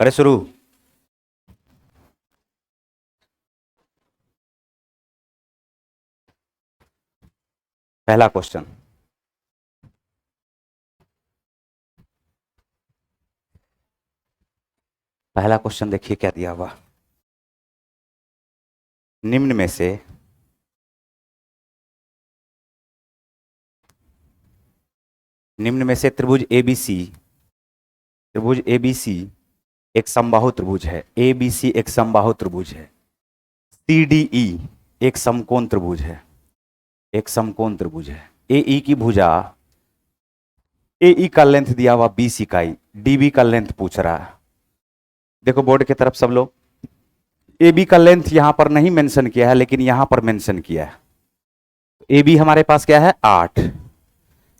करे शुरू। पहला क्वेश्चन, पहला क्वेश्चन देखिए क्या दिया हुआ। निम्न में से त्रिभुज एबीसी एक समबाहु त्रिभुज है। एबीसी एक समबाहु त्रिभुज है। सीडीई एक समकोण त्रिभुज है। एई की भुजा, एई का लेंथ दिया हुआ 20 इकाई, डीबी का लेंथ पूछ रहा है। देखो बोर्ड की तरफ सब लोग, एबी का लेंथ यहां पर नहीं मेंशन किया है लेकिन यहां पर मेंशन किया है। एबी हमारे पास क्या है 8,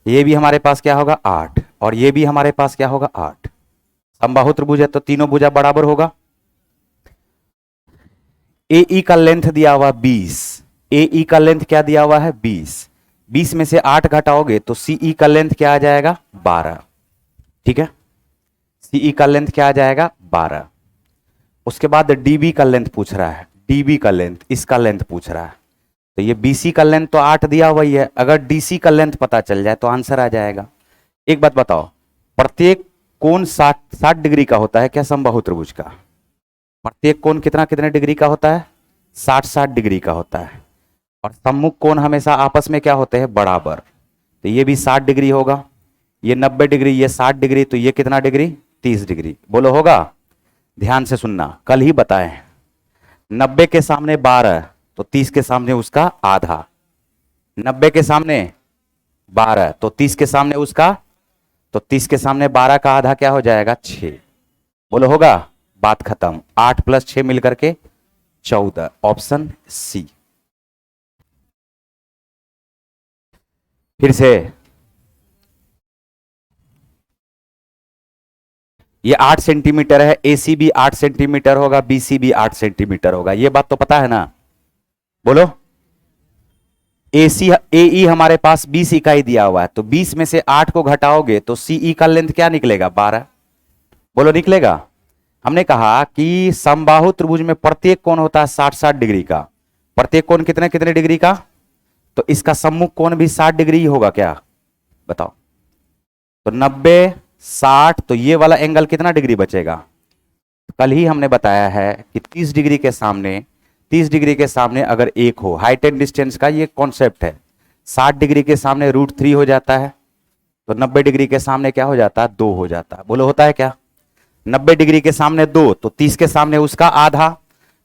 ये भी हमारे पास क्या होगा 8, और ये भी हमारे पास क्या होगा 8। समबाहु त्रिभुज है तो तीनों भुजा बराबर होगा। एई का लेंथ दिया हुआ 20, एई का लेंथ क्या दिया हुआ है 20, 20 में से 8 घटाओगे तो सीई का लेंथ क्या आ जाएगा 12। ठीक है, सीई का लेंथ क्या आ जाएगा 12। उसके बाद डीबी का लेंथ पूछ रहा है, डीबी का लेंथ, इसका लेंथ पूछ रहा है। तो ये बीसी का लेंथ तो 8 दिया हुआ ही है, अगर डीसी का लेंथ पता चल जाए तो आंसर आ जाएगा। एक बात बताओ, प्रत्येक कोण 60 डिग्री का होता है क्या समबाहु त्रिभुज का? प्रत्येक कोण कितने डिग्री का होता है? 60 डिग्री का होता है। और सम्मुख कोण हमेशा आपस में क्या होते हैं बराबर। तो ये भी 60 डिग्री होगा, ये 90 डिग्री, ये 60 डिग्री, तो ये कितना डिग्री 30 डिग्री। बोलो होगा? ध्यान से सुनना, कल ही बताए 90 के सामने 12 तो 30 के सामने उसका आधा। 90 के सामने 12 तो 30 के सामने उसका, तो 30 के सामने 12 का आधा क्या हो जाएगा 6। बोलो होगा? बात खत्म। 8 + 6 मिलकर के 14, ऑप्शन सी। फिर से ये 8 सेंटीमीटर है, एसी भी 8 सेंटीमीटर होगा, बीसी भी 8 सेंटीमीटर होगा, ये बात तो पता है ना? बोलो। एई हमारे पास 20 इकाई दिया हुआ है, तो 20 में से 8 को घटाओगे तो सीई का लेंथ क्या निकलेगा 12। बोलो निकलेगा? हमने कहा कि समबाहु त्रिभुज में प्रत्येक कोण होता है 60 डिग्री का। प्रत्येक कोण कितने डिग्री का? तो इसका सम्मुख कोण भी 60 डिग्री ही होगा क्या? बताओ। तो 90 60, तो ये वाला एंगल कितना डिग्री बचेगा? कल ही हमने बताया है कि 30 डिग्री के सामने अगर एक हो, हाइट एंड डिस्टेंस का ये कॉन्सेप्ट है। 60 डिग्री के सामने √3 हो जाता है, तो 90 डिग्री के सामने क्या हो जाता है 2 हो जाता है। बोलो होता है क्या? 90 डिग्री के सामने 2 तो 30 के सामने उसका आधा।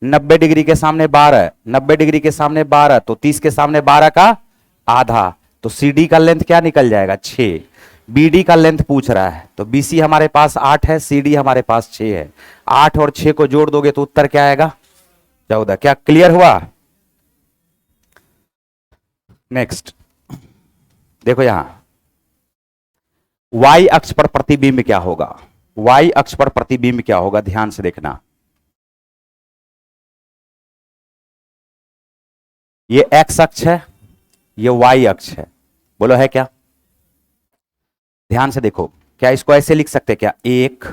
90 डिग्री के सामने 12, 90 डिग्री के सामने 12 तो 30 के सामने 12 का आधा। तो सीडी का लेंथ क्या निकल जाएगा 6। बीडी का लेंथ पूछ रहा है, तो बीसी हमारे पास 8 है, सीडी हमारे पास 6 है। 8 और 6 को जोड़ दोगे तो उत्तर क्या आएगा 14। क्या क्लियर हुआ? नेक्स्ट देखो यहां, y अक्ष पर प्रतिबिंब क्या होगा? y अक्ष पर प्रतिबिंब क्या होगा, ध्यान से देखना। ये x अक्ष है, ये y अक्ष है। बोलो है क्या? ध्यान से देखो, क्या इसको ऐसे लिख सकते क्या 1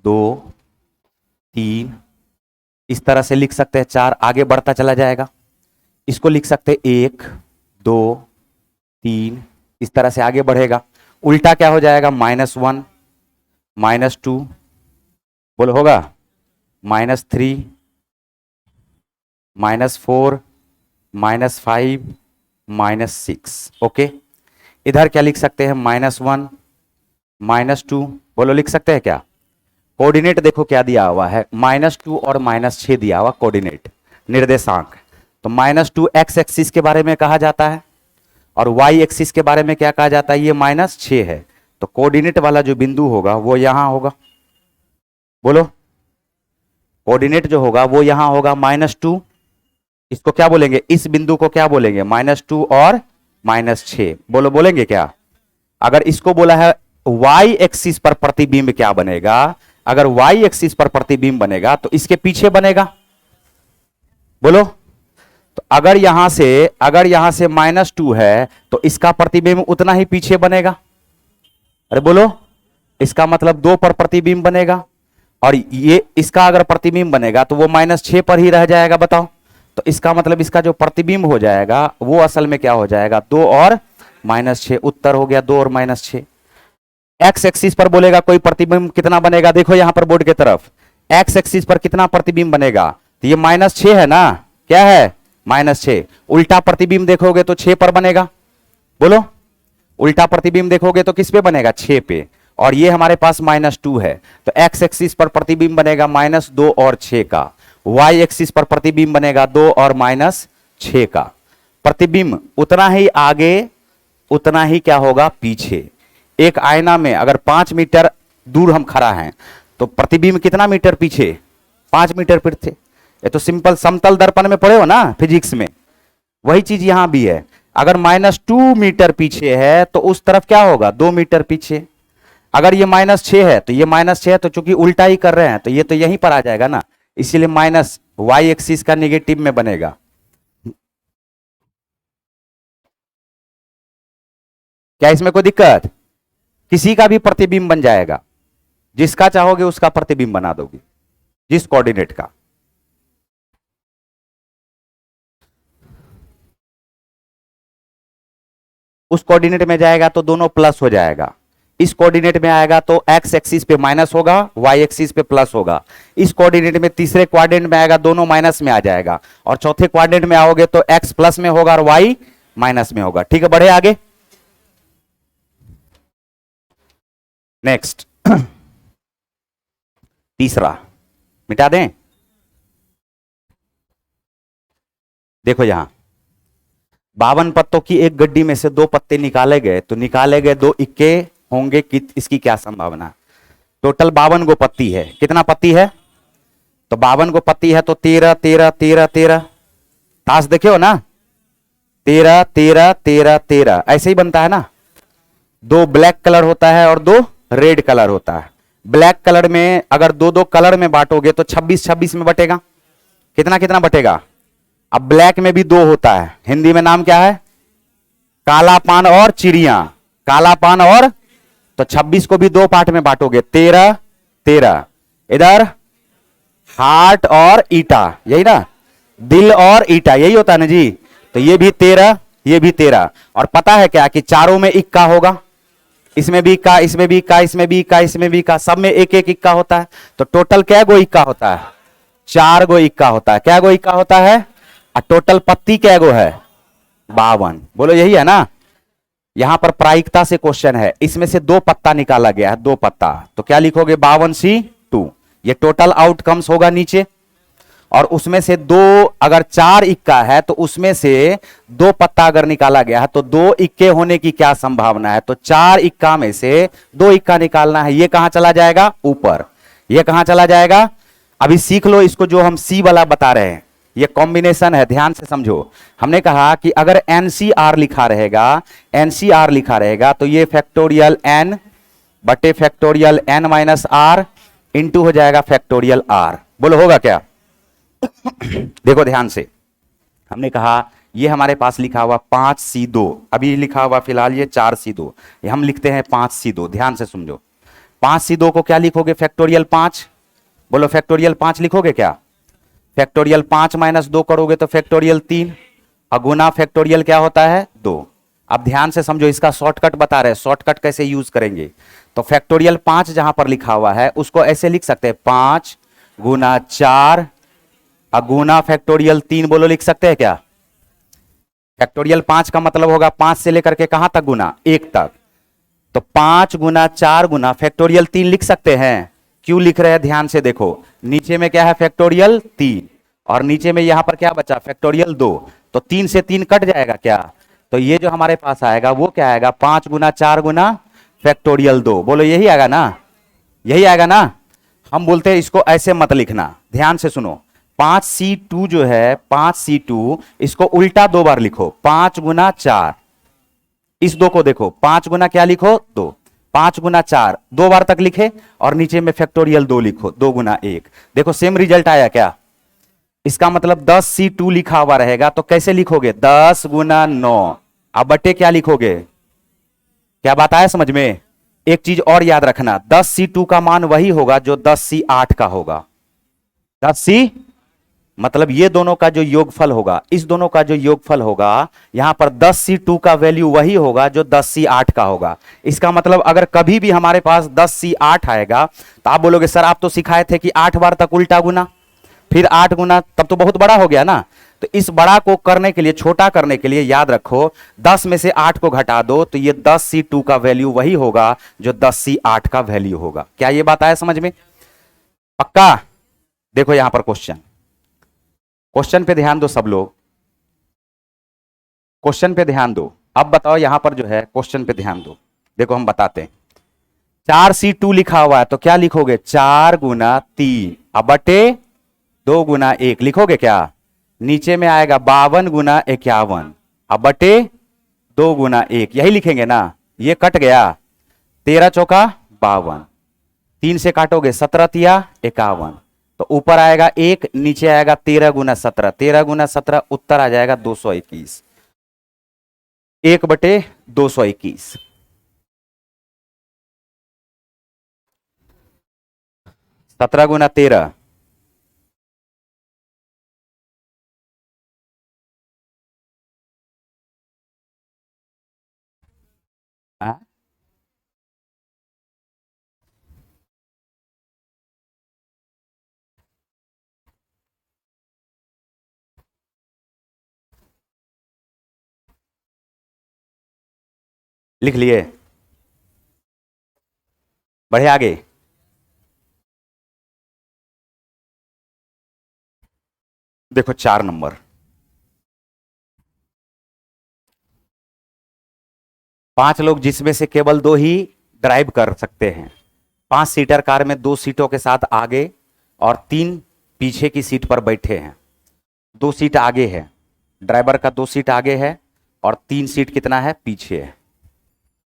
2 3, इस तरह से लिख सकते हैं, 4 आगे बढ़ता चला जाएगा। इसको लिख सकते 1 2 3, इस तरह से आगे बढ़ेगा। उल्टा क्या हो जाएगा -1 -2, बोलो होगा? -3 -4 -5 -6। ओके, इधर क्या लिख सकते हैं -1 -2, बोलो लिख सकते हैं क्या? कोऑर्डिनेट देखो क्या दिया हुआ है, -2 और -6 दिया हुआ कोऑर्डिनेट, निर्देशांक। तो -2 x एक्सिस के बारे में कहा जाता है और y एक्सिस के बारे में क्या कहा जाता है, ये -6 है। तो कोऑर्डिनेट वाला जो बिंदु होगा वो यहां होगा। बोलो, कोऑर्डिनेट जो होगा वो यहां होगा -2, इसको क्या बोलेंगे, इस बिंदु को क्या बोलेंगे -2 और -6। बोलो बोलेंगे क्या? अगर इसको बोला है y एक्सिस पर प्रतिबिंब क्या बनेगा, अगर y एक्सिस पर प्रतिबिंब बनेगा तो इसके पीछे बनेगा। बोलो, तो अगर यहां से -2 है तो इसका प्रतिबिंब उतना ही पीछे बनेगा। अरे बोलो, इसका मतलब 2 पर प्रतिबिंब बनेगा। और ये इसका अगर प्रतिबिंब बनेगा तो वो -6 पर ही रह जाएगा, बताओ। तो इसका मतलब इसका जो प्रतिबिंब हो जाएगा वो असल में क्या हो जाएगा, 2 और -6। उत्तर हो गया 2 और -6। एक्स एक्सिस पर बोलेगा कोई प्रतिबिंब कितना बनेगा, देखो यहां पर बोर्ड की तरफ एक्स एक्सिस पर कितना प्रतिबिंब बनेगा, तो ये -6 है ना, क्या है -6। उल्टा प्रतिबिंब देखोगे तो 6 पर बनेगा, बोलो उल्टा प्रतिबिंब देखोगे तो किस पे बनेगा, 6 पे। और ये हमारे पास -2 है, तो एक्स एक्सिस पर प्रतिबिंब बनेगा -2 और 6 का। वाई एक्सिस पर प्रतिबिंब बनेगा 2 और -6 का। प्रतिबिंब उतना ही आगे उतना ही क्या होगा, पीछे। एक आईना में अगर 5 मीटर दूर हम खड़ा हैं तो प्रतिबिंब कितना मीटर पीछे, 5 मीटर पीछे। ये तो सिंपल समतल दर्पण में पढ़े हो ना फिजिक्स में, वही चीज यहां भी है। अगर -2 मीटर पीछे है तो उस तरफ क्या होगा, 2 मीटर पीछे। अगर ये -6 है तो ये -6 है, तो चूंकि उल्टा ही कर रहे हैं तो ये तो यहीं पर आ जाएगा ना, इसीलिए माइनस वाई एक्सिस का नेगेटिव में बनेगा। क्या इसमें कोई दिक्कत, किसी का भी प्रतिबिंब बन जाएगा, जिसका चाहोगे उसका प्रतिबिंब बना दोगे, जिस कोऑर्डिनेट का। उस कोऑर्डिनेट में जाएगा तो दोनों प्लस हो जाएगा, इस कोऑर्डिनेट में आएगा तो एक्स एक्सिस पे माइनस होगा, वाई एक्सिस पे प्लस होगा। इस कोऑर्डिनेट में तीसरे क्वाड्रेंट में आएगा, दोनों माइनस में आ जाएगा। और चौथे क्वाड्रेंट में आओगे तो एक्स प्लस में होगा और वाई माइनस में होगा। ठीक है, बढ़े आगे। नेक्स्ट तीसरा मिटा दें। देखो यहां 52 पत्तों की एक गड्डी में से 2 पत्ते निकाले गए, तो निकाले गए 2 इक्के होंगे कि इसकी क्या संभावना। टोटल 52 गो पत्ती है, कितना पत्ती है, तो 52 गो पत्ती है तो 13 13 13 13 ताश देखे हो ना, 13 13 13 13 ऐसे ही बनता है ना। 2 ब्लैक कलर होता है और 2 रेड कलर होता है। ब्लैक कलर में अगर 2-2 कलर में बांटोगे तो 26 26 में बटेगा, कितना कितना बटेगा। अब ब्लैक में भी 2 होता है, हिंदी में नाम क्या है, काला पान और चिड़िया, काला पान और, तो 26 को भी 2 पार्ट में बांटोगे, 13 13। इधर हार्ट और ईटा, यही ना, दिल और ईटा, यही होता है ना जी। तो ये भी 13, ये भी 13। और पता है क्या कि चारों में इक्का होगा, इसमें भी इक्का, इसमें भी इक्का, इसमें भी इक्का, इसमें भी इक्का, सब में एक एक इक्का होता है। तो टोटल क्या गो इक्का होता है, 4 गो इक्का होता है। क्या गो इक्का होता है, और टोटल पत्ती क्या गो है, 52। बोलो यही है ना। यहां पर प्रायिकता से क्वेश्चन है, इसमें से 2 पत्ता निकाला गया है, 2 पत्ता, तो क्या लिखोगे 52C2। ये टोटल आउटकम्स होगा नीचे। और उसमें से 2 अगर 4 इक्का है तो उसमें से 2 पत्ता अगर निकाला गया है तो 2 इक्के होने की क्या संभावना है, तो 4 इक्का में से 2 इक्का निकालना है। ये कहां चला जाएगा, ऊपर। ये कहां चला जाएगा, अभी सीख लो इसको, जो हम सी वाला बता रहे हैं ये कॉम्बिनेशन है, ध्यान से समझो। हमने कहा कि अगर एनसीआर लिखा रहेगा, एनसीआर लिखा रहेगा तो ये फैक्टोरियल एन बटे factorial n minus r into हो जाएगा फैक्टोरियल आर। बोलो होगा क्या। देखो ध्यान से, हमने कहा ये हमारे पास लिखा हुआ 5C2, अभी लिखा हुआ फिलहाल ये 4C2, ये हम लिखते हैं 5C2। ध्यान से समझो, 5C2 को क्या लिखोगे, फैक्टोरियल 5। बोलो फैक्टोरियल 5 लिखोगे क्या, फैक्टोरियल 5 माइनस 2 करोगे तो फैक्टोरियल 3, अगुना फैक्टोरियल क्या होता है 2। अब ध्यान से समझो, इसका शॉर्टकट बता रहे हैं, शॉर्टकट कैसे यूज करेंगे। तो फैक्टोरियल 5 जहां पर लिखा हुआ है उसको ऐसे लिख सकते हैं, 5 गुना 4 अगुना फैक्टोरियल 3। बोलो लिख सकते हैं क्या। फैक्टोरियल 5 का मतलब होगा 5 से लेकर के कहां तक गुना, 1 तक। तो 5 गुना 4 गुना फैक्टोरियल 3 लिख सकते हैं। क्यों लिख रहे हैं, ध्यान से देखो, नीचे में क्या है फैक्टोरियल 3 और नीचे में यहां पर क्या बचा फैक्टोरियल 2, तो 3 से 3 कट जाएगा क्या, तो ये जो हमारे पास आएगा वो क्या आएगा, 5 गुना 4 गुना फैक्टोरियल 2। बोलो यही आएगा ना, यही आएगा ना। हम बोलते हैं इसको ऐसे मत लिखना, ध्यान से सुनो। 5C2 जो है 5C2, इसको उल्टा 2 बार लिखो, 5 गुना 4। इस 2 को देखो, 5 गुना क्या लिखो 2, 5 गुना 4 2 बार तक लिखे और नीचे में फैक्टोरियल 2 लिखो, 2 गुना 1। देखो सेम रिजल्ट आया क्या। इसका मतलब 10C2 लिखा हुआ रहेगा तो कैसे लिखोगे, 10 गुना 9। अब बटे क्या लिखोगे, क्या बात आया समझ में, एक चीज और याद रखना, 10C2 का मान वही होगा जो 10C8 का होगा। 10C मतलब ये दोनों का जो योगफल होगा, इस दोनों का जो योगफल होगा, यहां पर 10C2 का वैल्यू वही होगा जो 10C8 का होगा। इसका मतलब अगर कभी भी हमारे पास 10C8 आएगा तो आप बोलोगे सर आप तो सिखाए थे कि 8 बार तक उल्टा गुना, फिर 8 गुना, तब तो बहुत बड़ा हो गया ना। तो इस बड़ा को करने के लिए, छोटा करने के लिए याद रखो 10 में से 8 को घटा दो तो ये 10C2 का वैल्यू वही होगा जो 10C8 का वैल्यू होगा। क्या ये बात आया समझ में? पक्का? देखो यहां पर क्वेश्चन पे ध्यान दो सब लोग, क्वेश्चन पे ध्यान दो। अब बताओ यहां पर जो है क्वेश्चन पे ध्यान दो, देखो हम बताते हैं। 4C2 लिखा हुआ है तो क्या लिखोगे? 4 गुना 3 अब बटे 2 गुना 1 लिखोगे क्या? नीचे में आएगा 52 गुना 51 अब बटे 2 गुना 1, यही लिखेंगे ना। ये कट गया, 13 चौका 52, 3 से काटोगे 17 तिया 51, तो ऊपर आएगा 1, नीचे आएगा 13 गुना 17, 13 गुना 17, उत्तर आ जाएगा 221, 1 बटे 221। सत्रह गुना 13 लिख लिए? बढ़े आगे। देखो 4 नंबर, 5 लोग जिसमें से केवल 2 ही ड्राइव कर सकते हैं। 5 सीटर कार में 2 सीटों के साथ आगे और 3 पीछे की सीट पर बैठे हैं। 2 सीट आगे है, ड्राइवर का 2 सीट आगे है और 3 सीट कितना है? पीछे है।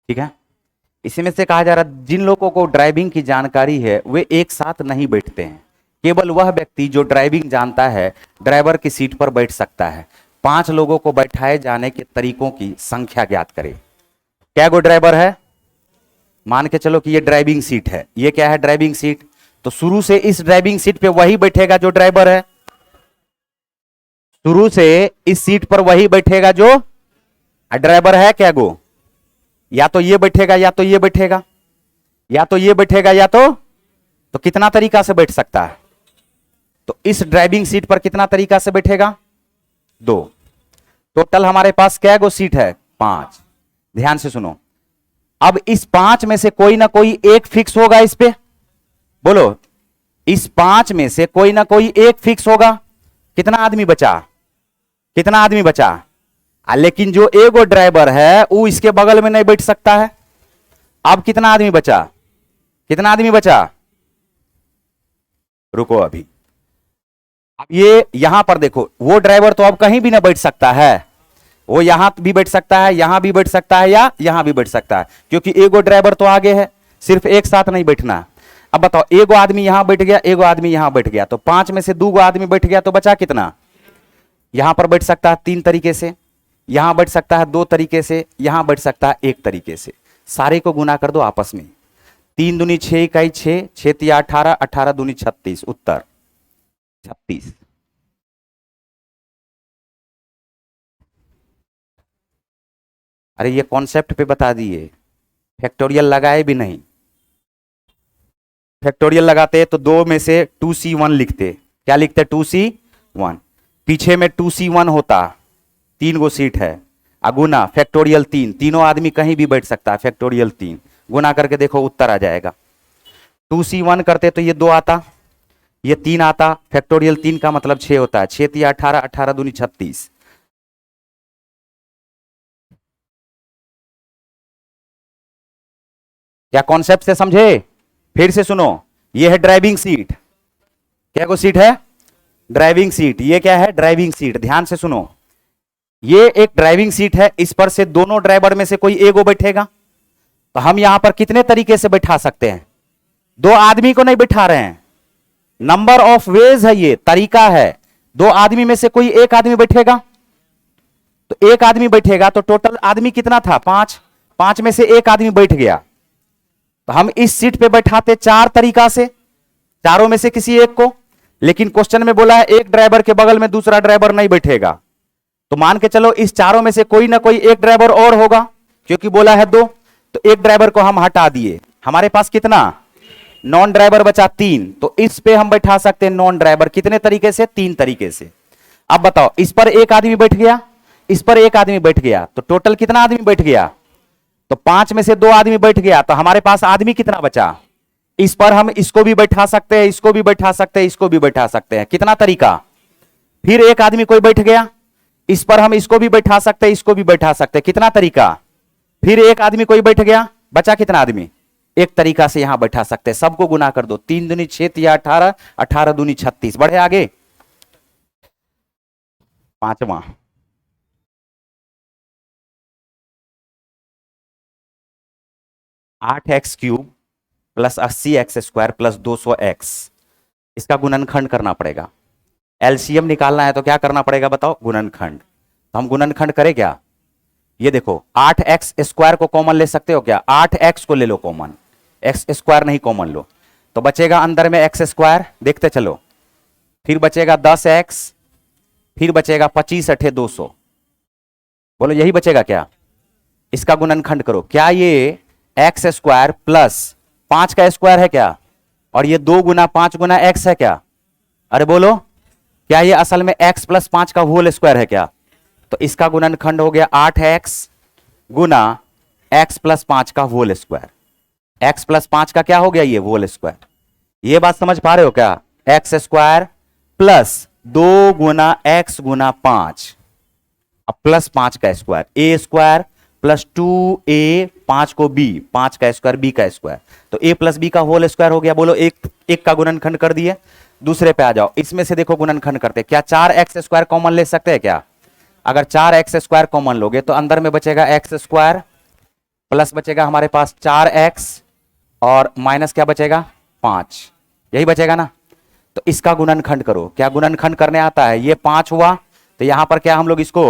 ठीक है, इसमें से कहा जा रहा है जिन लोगों को ड्राइविंग की जानकारी है वे एक साथ नहीं बैठते हैं। केवल वह व्यक्ति जो ड्राइविंग जानता है ड्राइवर की सीट पर बैठ सकता है। 5 लोगों को बैठाए जाने के तरीकों की संख्या ज्ञात करें। क्या गो ड्राइवर है? मान के चलो कि ये ड्राइविंग सीट है। ये क्या है? Driving seat. तो शुरू से इस ड्राइविंग सीट पे वही बैठेगा जो ड्राइवर है। शुरू से इस सीट पर वही बैठेगा जो ड्राइवर है। क्या गो? या तो ये बैठेगा या तो ये बैठेगा, या तो ये बैठेगा या तो कितना तरीका से बैठ सकता है? तो इस ड्राइविंग सीट पर कितना तरीका से बैठेगा? 2। टोटल हमारे पास क्या गो सीट है? 5। ध्यान से सुनो, अब इस 5 में से कोई ना कोई एक फिक्स होगा इस पे। बोलो, इस 5 में से कोई ना कोई एक फिक्स होगा। कितना आदमी बचा? कितना आदमी बचा? लेकिन जो एगो ड्राइवर है वो इसके बगल में नहीं बैठ सकता है। अब कितना आदमी बचा? कितना आदमी बचा? रुको अभी। अब ये यहां पर देखो, वो ड्राइवर तो अब कहीं भी ना बैठ सकता है। वो यहां भी बैठ सकता है, यहां भी बैठ सकता है, या यहां भी बैठ सकता है, क्योंकि एगो ड्राइवर तो आगे है। सिर्फ एक साथ नहीं बैठना। अब बताओ, एगो आदमी यहां बैठ गया, एगो आदमी यहां बैठ गया, तो 5 में से 2 गो आदमी बैठ गया, तो बचा कितना? यहां पर बैठ सकता है 3 तरीके से, यहां बैठ सकता है 2 तरीके से, यहां बैठ सकता है 1 तरीके से। सारे को गुना कर दो आपस में। 3 दूनी 6 इकाई 6, 6 तिया 18, 18 दूनी 36, उत्तर 36। अरे ये कॉन्सेप्ट पे बता दिए, फैक्टोरियल लगाए भी नहीं। फैक्टोरियल लगाते तो 2 में से 2C1 लिखते। क्या लिखते? 2C1। पीछे में 2C1 होता, 3 गो सीट है, गुना फैक्टोरियल 3, तीनों आदमी कहीं भी बैठ सकता है। फैक्टोरियल 3 गुना करके देखो उत्तर आ जाएगा। 2C1 करते तो ये 2 आता, ये 3 आता, फैक्टोरियल 3 का मतलब 6 होता है। 6 तिया 18, 18 दूनी 36। क्या कॉन्सेप्ट से समझे? फिर से सुनो, ये है ड्राइविंग सीट। क्या को सीट है? Driving seat. ये क्या है? Driving seat. ध्यान से सुनो, ये एक ड्राइविंग सीट है, इस पर से दोनों ड्राइवर में से कोई एगो बैठेगा। तो हम यहां पर कितने तरीके से बैठा सकते हैं? 2 आदमी को नहीं बैठा रहे हैं, नंबर ऑफ वेज है, ये तरीका है। 2 आदमी में से कोई एक आदमी बैठेगा, तो एक आदमी बैठेगा, तो टोटल आदमी कितना था? 5। 5 में से एक आदमी बैठ गया, तो हम इस सीट पे बैठाते चार तरीका से, चारों में से किसी एक को, लेकिन क्वेश्चन में बोला है एक ड्राइवर के बगल में दूसरा ड्राइवर नहीं बैठेगा, तो मान के चलो इस चारों में से कोई ना कोई एक ड्राइवर और होगा, क्योंकि बोला है दो, तो एक ड्राइवर को हम हटा दिए, हमारे पास कितना नॉन ड्राइवर बचा तीन, तो इस पे हम बैठा सकते हैं नॉन ड्राइवर कितने तरीके से, तीन तरीके से। अब बताओ इस पर एक आदमी बैठ गया, इस पर एक आदमी बैठ गया, तो टोटल कितना आदमी बैठ गया, तो पांच में से दो आदमी बैठ गया, तो हमारे पास आदमी कितना बचा, इस पर हम इसको भी बैठा सकते हैं, इसको भी बैठा सकते हैं, इसको भी बैठा सकते हैं, कितना तरीका। फिर एक आदमी कोई बैठ गया, इस पर हम इसको भी बैठा सकते हैं, इसको भी बैठा सकते हैं, कितना तरीका। फिर एक आदमी कोई बैठ गया, बचा कितना आदमी, एक तरीका से यहां बैठा सकते हैं, सबको गुना कर दो, 3 दूनी 6 या 18, 18 दूनी 36, बढ़े आगे। पांचवा, 8x³ plus 80x² plus 200x, इसका गुणनखंड करना पड़ेगा। एलसीएम निकालना है तो क्या करना पड़ेगा बताओ, गुणनखंड। तो हम गुणनखंड करें क्या, ये देखो 8x² को कॉमन ले सकते हो क्या, 8x को ले लो कॉमन, x² नहीं कॉमन लो, तो बचेगा अंदर में x², देखते चलो, फिर बचेगा 10x, फिर बचेगा 25 अठे 200, बोलो यही बचेगा क्या, इसका गुणनखंड करो। क्या ये x² प्लस 5 का स्क्वायर है क्या, और ये 2 गुना 5 गुना x है क्या, अरे बोलो क्या ये असल में x प्लस 5 का होल स्क्वायर है क्या, तो इसका गुणनखंड हो गया 8x गुना x प्लस 5 का होल स्क्वायर, x प्लस 5 का क्या हो गया ये होल स्क्वायर, ये बात समझ पा रहे हो क्या, x² प्लस 2 गुना x गुना 5, अब प्लस 5 का स्क्वायर, a² प्लस 2a, 5 को b, 5 का स्क्वायर b का स्क्वायर, तो a प्लस b का होल स्क्वायर हो गया। बोलो एक का गुणनखंड कर दिए, दूसरे पे आ जाओ, इसमें से देखो गुणनखंड करते, क्या 4x² कॉमन ले सकते हैं क्या, अगर 4x² कॉमन लोगे तो अंदर में बचेगा x² प्लस बचेगा हमारे पास 4x और माइनस क्या बचेगा 5, यही बचेगा ना। तो इसका गुणनखंड करो, क्या गुणनखंड करने आता है, ये 5 हुआ, तो यहां पर क्या हम लोग इसको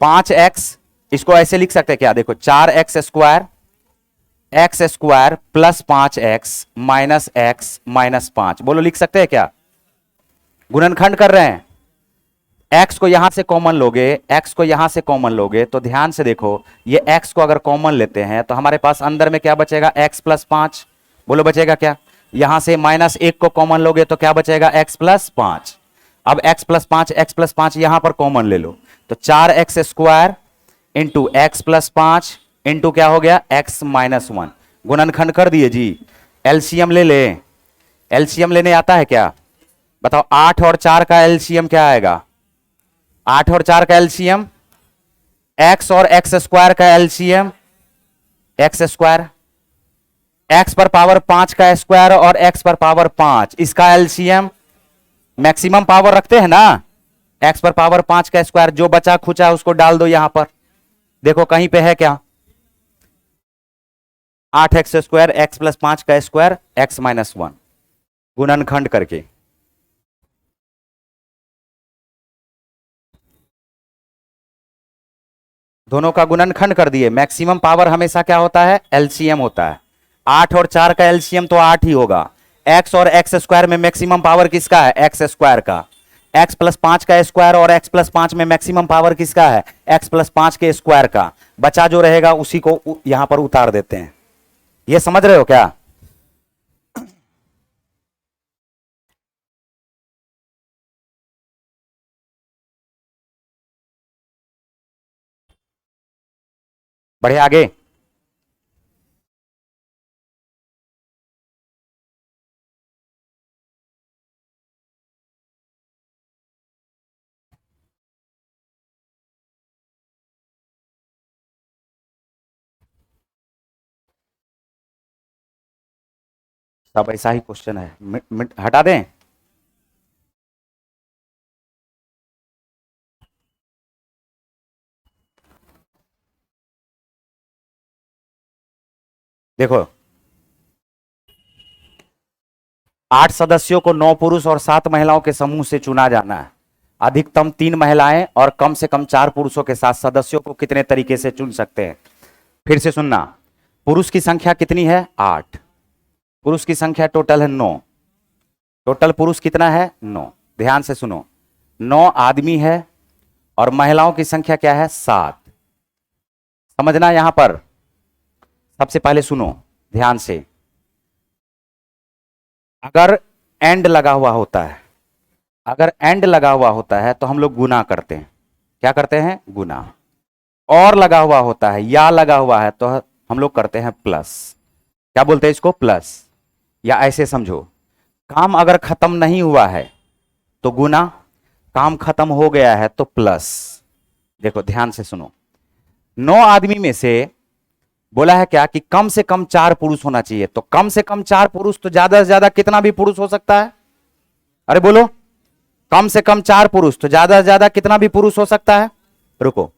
5x, इसको ऐसे लिख सकते हैं क्या, देखो 4x² x² plus 5x minus x minus 5, बोलो लिख सकते हैं क्या, गुणनखंड कर रहे हैं। x को यहां से कॉमन लोगे, x को यहां से कॉमन लोगे, तो ध्यान से देखो ये x को अगर कॉमन लेते हैं तो हमारे पास अंदर में क्या बचेगा x प्लस 5, बोलो बचेगा क्या, यहां से माइनस 1 को कॉमन लोगे तो क्या बचेगा x प्लस 5, अब x प्लस 5 यहां पर कॉमन ले लो, तो 4x² into x plus 5 into क्या हो गया x माइनस 1, गुणनखंड कर दिए जी। एलसीएम ले ले, एलसीएम लेने आता है क्या बताओ, 8 और 4 का एलसीएम क्या आएगा, 8 और 4 का एलसीएम, x और x² का एलसीएम x², x पर पावर 5 का स्क्वायर और x पर पावर 5, इसका एलसीएम, मैक्सिमम पावर रखते हैं ना, x पर पावर 5 का स्क्वायर, जो बचा खुचा उसको डाल दो यहां पर, देखो कहीं पे है क्या, 8x² x प्लस 5 का स्क्वायर x माइनस 1, गुणनखंड करके। दोनों का गुणनखंड कर दिए, मैक्सिमम पावर हमेशा क्या होता है, एलसीएम होता है, 8 और 4 का एलसीएम तो 8 ही होगा, x और x² में मैक्सिमम पावर किसका है, x² का, x प्लस 5 का स्क्वायर और x प्लस 5 में मैक्सिमम पावर किसका है, x प्लस 5 के स्क्वायर का, बचा जो रहेगा उसी को यहां पर उतार देते हैं, ये समझ रहे हो क्या। बढ़े आगे, सब ऐसा ही क्वेश्चन है, हटा दें, देखो 8 सदस्यों को 9 पुरुष और 7 महिलाओं के समूह से चुना जाना है, अधिकतम 3 महिलाएं और कम से कम 4 पुरुषों के साथ सदस्यों को कितने तरीके से चुन सकते हैं। फिर से सुनना, पुरुष की संख्या कितनी है 8, पुरुष की संख्या टोटल है 9, टोटल पुरुष कितना है 9। ध्यान से सुनो, 9 आदमी है और महिलाओं की संख्या क्या है 7। समझना यहां पर, सबसे पहले सुनो ध्यान से, अगर एंड लगा हुआ होता है, अगर एंड लगा हुआ होता है तो हम लोग गुना करते हैं। क्या करते हैं? गुना। और लगा हुआ होता है, या लगा हुआ है तो हम लोग करते हैं प्लस। क्या बोलते हैं इसको? प्लस। या ऐसे समझो, काम अगर खत्म नहीं हुआ है तो गुना, काम खत्म हो गया है तो प्लस। देखो ध्यान से सुनो, 9 आदमी में से बोला है क्या कि कम से कम 4 पुरुष होना चाहिए। तो कम से कम 4 पुरुष, तो ज्यादा से ज्यादा कितना भी पुरुष हो सकता है? अरे बोलो, कम से कम 4 पुरुष, तो ज्यादा से ज्यादा कितना भी पुरुष हो सकता है? रुको,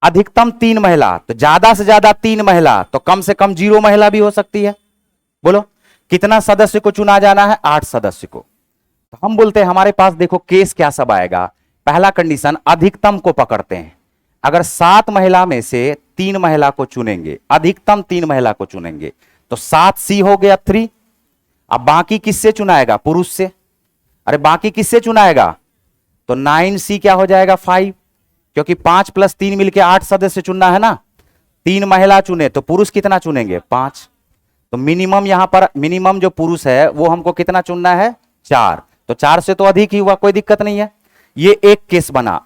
अधिकतम 3 महिला, तो ज्यादा से ज्यादा 3 महिला, तो कम से कम 0 महिला भी हो सकती है। बोलो कितना सदस्य को चुना जाना है? 8 सदस्य को। तो हम बोलते हैं हमारे पास देखो केस क्या सब आएगा। पहला कंडीशन, अधिकतम को पकड़ते हैं। अगर 7 महिला में से 3 महिला को चुनेंगे, अधिकतम 3 महिला को चुनेंगे, तो 7 सी हो गया 3। अब बाकी किससे चुनाएगा? पुरुष से। अरे बाकी किससे चुनाएगा? तो 9 सी क्या हो जाएगा 5, क्योंकि 5 + 3 मिलके 8 सदस्य चुनना है ना। 3 महिला चुने तो पुरुष कितना चुनेंगे? 5। तो मिनिमम यहां पर, मिनिमम जो पुरुष है वो हमको कितना चुनना है? 4। तो 4 से तो अधिक ही हुआ, कोई दिक्कत नहीं है। ये एक केस बना।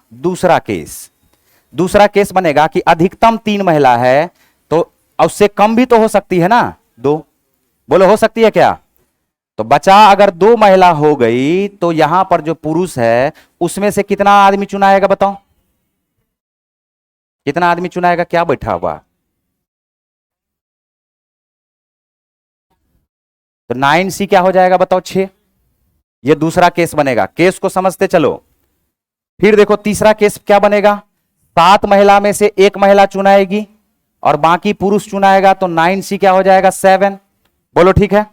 दूसरा केस बनेगा कि अधिकतम 3 महिला है, तो उससे कम भी तो हो सकती है ना, 2। बोलो हो सकती है क्या? तो बचा अगर 2 महिला हो गई तो यहां पर जो पुरुष है उसमें से कितना आदमी चुनाएगा? बताओ कितना आदमी चुनाएगा? क्या बैठा हुआ? तो 9 सी क्या हो जाएगा बताओ? 6। ये दूसरा केस बनेगा। केस को समझते चलो। फिर देखो तीसरा केस क्या बनेगा? 7 महिला में से 1 महिला चुनाएगी और बाकी पुरुष चुनाएगा, तो 9 सी क्या हो जाएगा? 7। बोलो ठीक है।